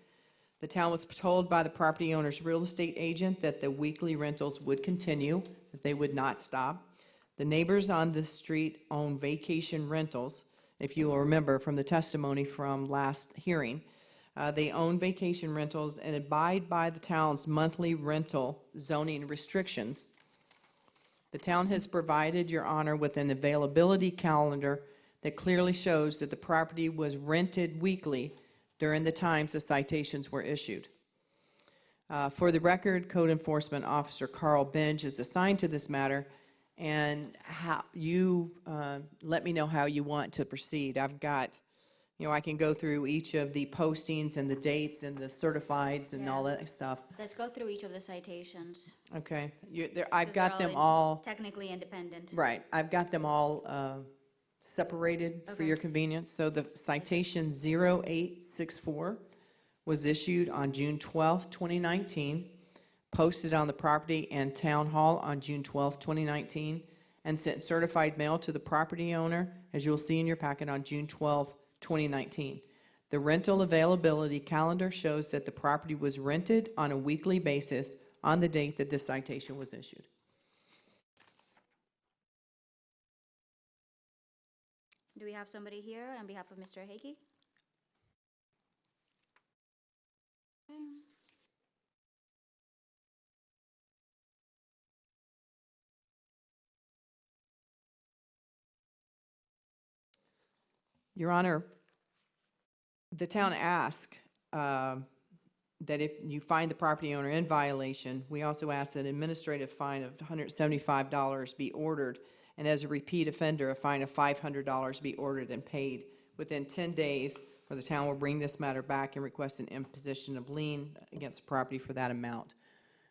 The town was told by the property owner's real estate agent that the weekly rentals would continue, that they would not stop. The neighbors on the street own vacation rentals. If you will remember from the testimony from last hearing, they own vacation rentals and abide by the town's monthly rental zoning restrictions. The town has provided Your Honor with an availability calendar that clearly shows that the property was rented weekly during the times the citations were issued. For the record, Code Enforcement Officer Carl Benj is assigned to this matter, and how you let me know how you want to proceed. I've got, I can go through each of the postings and the dates and the certifieds and all that stuff. Let's go through each of the citations. Okay, I've 'cause they're got them in- all. Technically independent. Right, I've got them all separated for Okay. your convenience. So the citation 0864 was issued on June 12th, 2019, posted on the property and town hall on June 12th, 2019, and sent certified mail to the property owner, as you'll see in your packet, on June 12th, 2019. The rental availability calendar shows that the property was rented on a weekly basis on the date that this citation was issued. Do we have somebody here on behalf of Mr. Hakey? Okay. Your Honor, the town asked that if you find the property owner in violation, we also ask that an administrative fine of $175 be ordered, and as a repeat offender, a fine of $500 be ordered and paid within 10 days, or the town will bring this matter back and request an imposition of lien against the property for that amount.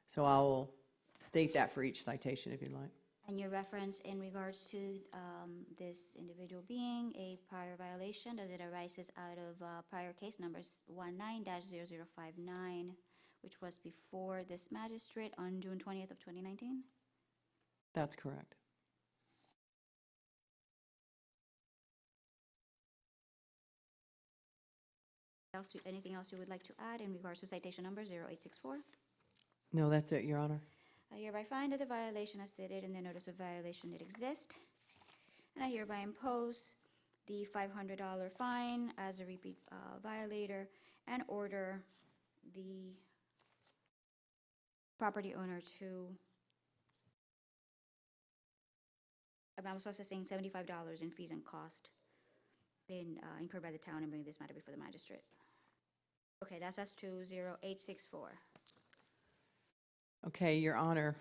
So I will state that for each citation if you'd like. And your reference in regards to this individual being a prior violation, does it arises out of prior case numbers 19-0059, which was before this magistrate on June 20th of 2019? That's correct. Anything else you would like to add in regards to citation number 0864? No, that's it, Your Honor. I hereby find that the violation as stated in the notice of violation did exist, and I hereby impose the $500 fine as a repeat violator and order the property owner to, I'm also assessing $75 in fees and cost incurred by the town and bring this matter before the magistrate. Okay, that's us to 0864. Okay, Your Honor,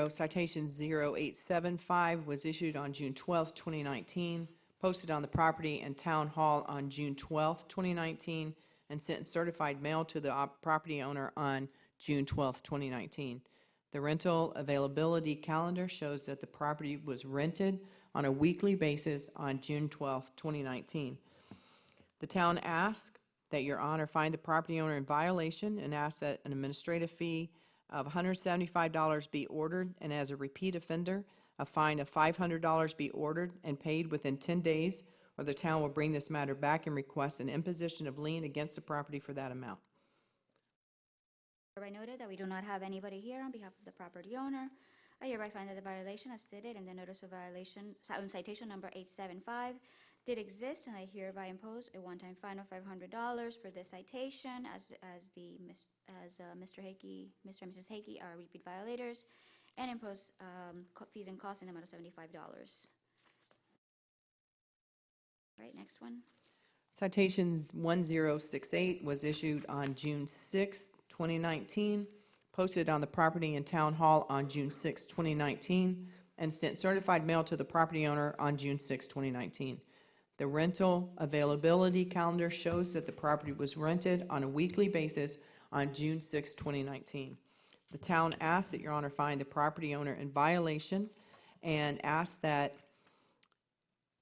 citation 0875 was issued on June 12th, 2019, posted on the property and town hall on June 12th, 2019, and sent in certified mail to the property owner on June 12th, 2019. The rental availability calendar shows that the property was rented on a weekly basis on June 12th, 2019. The town asks that Your Honor find the property owner in violation and asks that an administrative fee of $175 be ordered, and as a repeat offender, a fine of $500 be ordered and paid within 10 days, or the town will bring this matter back and request an imposition of lien against the property for that amount. Hereby noted that we do not have anybody here on behalf of the property owner. I hereby find that the violation as stated in the notice of violation, citation number 875, did exist, and I hereby impose a one-time fine of $500 for this citation as Mr. Hickey, Mr. and Mrs. Hickey are repeat violators, and impose fees and costs in the amount of $75. All right, next one. Citations 1068 was issued on June 6, 2019, posted on the property and town hall on June 6, 2019, and sent certified mail to the property owner on June 6, 2019. The rental availability calendar shows that the property was rented on a weekly basis on June 6, 2019. The town asks that Your Honor find the property owner in violation and asks that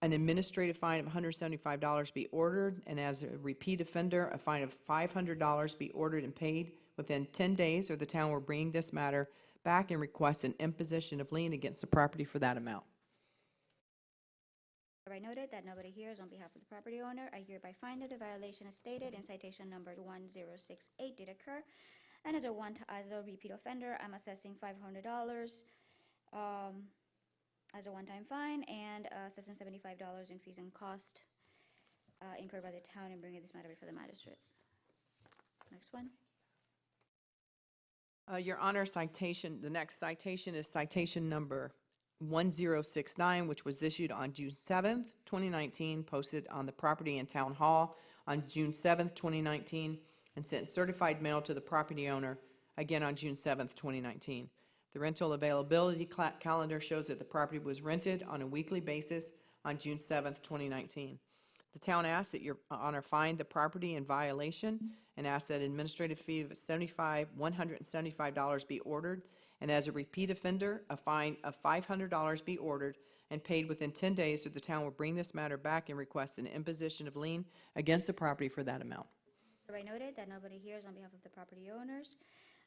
an administrative fine of $175 be ordered, and as a repeat offender, a fine of $500 be ordered and paid within 10 days, or the town will bring this matter back and request an imposition of lien against the property for that amount. I noted that nobody here is on behalf of the property owner. I hereby find that the violation as stated in citation number 1068 did occur, and as a repeat offender, I'm assessing $500 as a one-time fine and assessing $75 in fees and cost incurred by the town and bringing this matter before the magistrate. Next one. Your Honor, the next citation is citation number 1069, which was issued on June 7th, 2019, posted on the property and town hall on June 7th, 2019, and sent certified mail to the property owner, again on June 7th, 2019. The rental availability calendar shows that the property was rented on a weekly basis on June 7th, 2019. The town asks that Your Honor find the property in violation and asks that an administrative fee of $175 be ordered, and as a repeat offender, a fine of $500 be ordered and paid within 10 days, or the town will bring this matter back and request an imposition of lien against the property for that amount. I noted that nobody here is on behalf of the property owners.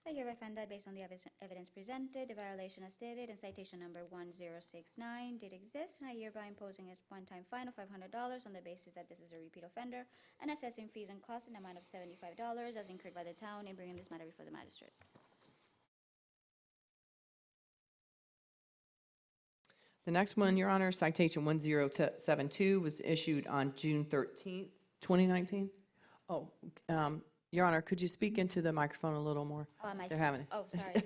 I hereby find that based on the evidence presented, the violation as stated in citation number 1069 did exist, and I hereby imposing a one-time fine of $500 on the basis that this is a repeat offender, and assessing fees and costs in the amount of $75 as incurred by the town in bringing this matter before the magistrate. The next one, Your Honor, citation 1072 was issued on June 13th, 2019. Oh, Your Honor, could you speak into the microphone a little more? Oh, am I? They're having it. Oh, sorry.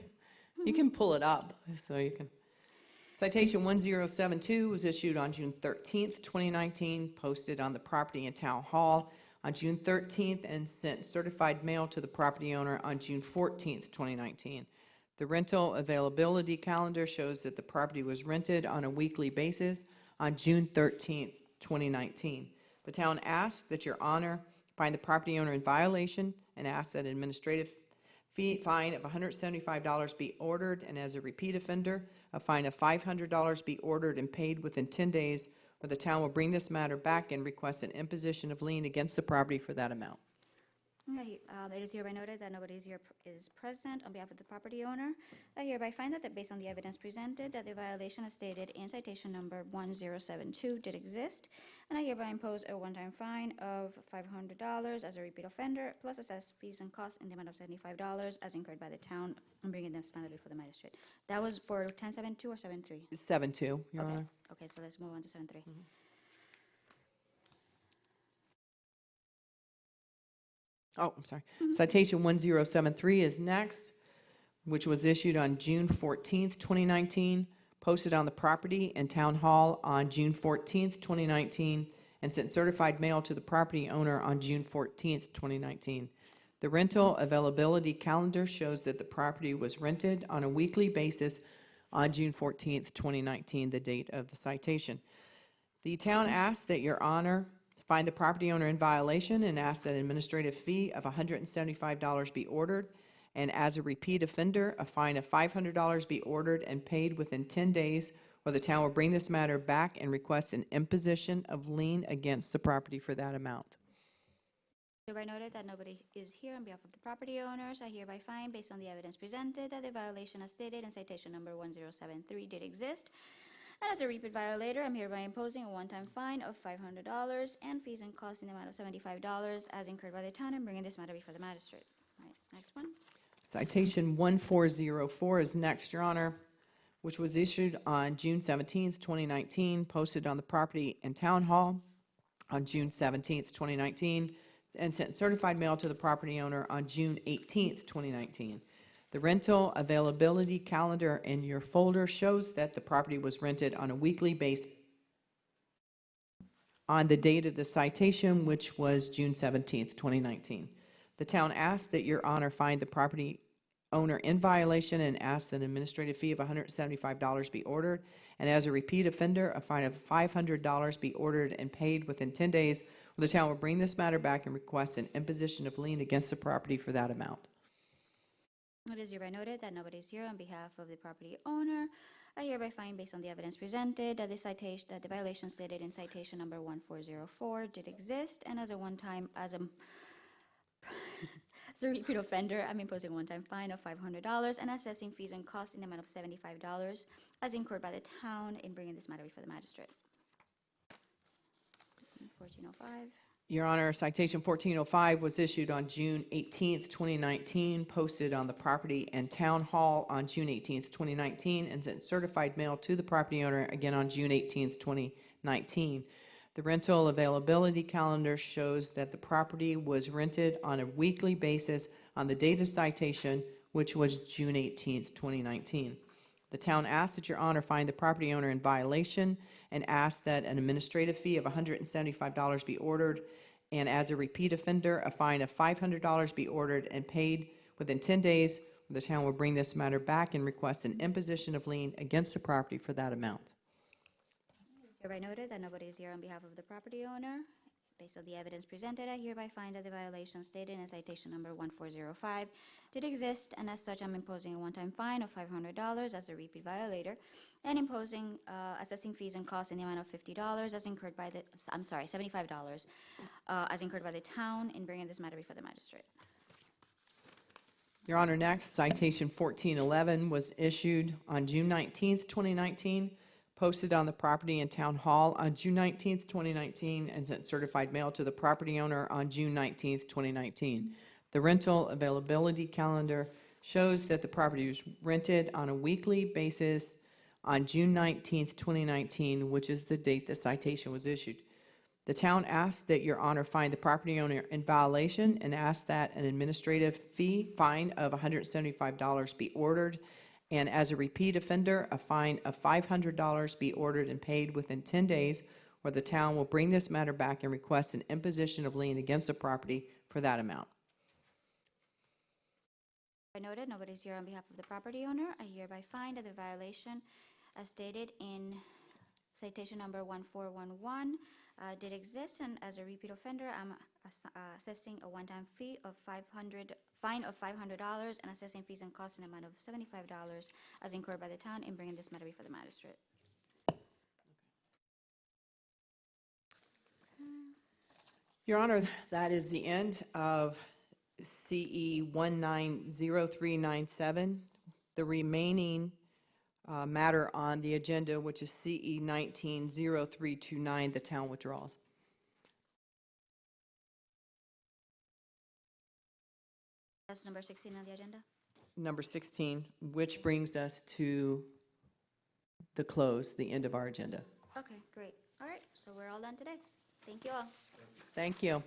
You can pull it up so you can. Citation 1072 was issued on June 13th, 2019, posted on the property and town hall on June 13th and sent certified mail to the property owner on June 14th, 2019. The rental availability calendar shows that the property was rented on a weekly basis on June 13th, 2019. The town asks that your honor find the property owner in violation and asks that an administrative fine of $175 be ordered, and as a repeat offender, a fine of $500 be ordered and paid within 10 days, or the town will bring this matter back and request an imposition of lien against the property for that amount. Okay, it is hereby noted that nobody is present on behalf of the property owner. I hereby find that based on the evidence presented, that the violation as stated in citation number 1072 did exist, and I hereby impose a one-time fine of $500 as a repeat offender, plus assessed fees and costs in the amount of $75 as incurred by the town. I'm bringing this matter before the magistrate. That was for 1072 or 73? 7-2, Your Okay. Honor. Okay, so let's move on to 73. Oh, I'm sorry. Citation 1073 is next, which was issued on June 14th, 2019, posted on the property and town hall on June 14th, 2019, and sent certified mail to the property owner on June 14th, 2019. The rental availability calendar shows that the property was rented on a weekly basis on June 14th, 2019, the date of the citation. The town asks that your honor find the property owner in violation and ask that an administrative fee of $175 be ordered, and as a repeat offender, a fine of $500 be ordered and paid within 10 days, or the town will bring this matter back and request an imposition of lien against the property for that amount. Hereby noted that nobody is here on behalf of the property owners. I hereby find, based on the evidence presented, that the violation as stated in citation number 1073 did exist. And as a repeat violator, I'm hereby imposing a one-time fine of $500 and fees and costs in the amount of $75 as incurred by the town, and bringing this matter before the magistrate. All right, next one. Citation 1404 is next, Your Honor, which was issued on June 17th, 2019, posted on the property and town hall on June 17th, 2019, and sent certified mail to the property owner on June 18th, 2019. The rental availability calendar in your folder shows that the property was rented on a weekly basis on the date of the citation, which was June 17th, 2019. The town asks that your honor find the property owner in violation and asks an administrative fee of $175 be ordered, and as a repeat offender, a fine of $500 be ordered and paid within 10 days, or the town will bring this matter back and request an imposition of lien against the property for that amount. It is hereby noted that nobody is here on behalf of the property owner. I hereby find, based on the evidence presented, that the violation stated in citation number 1404 did exist, and as a repeat offender, I'm imposing a one-time fine of $500 and assessing fees and costs in the amount of $75 as incurred by the town in bringing this matter before the magistrate. 1405. Your Honor, citation 1405 was issued on June 18th, 2019, posted on the property and town hall on June 18th, 2019, and sent certified mail to the property owner again on June 18th, 2019. The rental availability calendar shows that the property was rented on a weekly basis on the date of citation, which was June 18th, 2019. The town asks that your honor find the property owner in violation and asks that an administrative fee of $175 be ordered, and as a repeat offender, a fine of $500 be ordered and paid within 10 days. The town will bring this matter back and request an imposition of lien against the property for that amount. Hereby noted that nobody is here on behalf of the property owner. Based on the evidence presented, I hereby find that the violation stated in citation number 1405 did exist, and as such, I'm imposing a one-time fine of $500 as a repeat violator, and imposing assessing fees and costs in the amount of $50 as incurred by the, $75 as incurred by the town in bringing this matter before the magistrate. Your Honor, next, citation 1411 was issued on June 19th, 2019, posted on the property and town hall on June 19th, 2019, and sent certified mail to the property owner on June 19th, 2019. The rental availability calendar shows that the property was rented on a weekly basis on June 19th, 2019, which is the date the citation was issued. The town asks that your honor find the property owner in violation and asks that an administrative fine of $175 be ordered, and as a repeat offender, a fine of $500 be ordered and paid within 10 days, or the town will bring this matter back and request an imposition of lien against the property for that amount. I noted, nobody's here on behalf of the property owner. I hereby find that the violation, as stated in citation number 1411, did exist, and as a repeat offender, I'm assessing a one-time fine of $500 and assessing fees and costs in an amount of $75 as incurred by the town in bringing this matter before the magistrate. Your Honor, that is the end of CE 190397. The remaining matter on the agenda, which is CE 190329, the town withdrawals. That's number 16 on the agenda. Number 16, which brings us to the close, the end of our agenda. Okay, great. All right, so we're all done today. Thank you all. Thank you.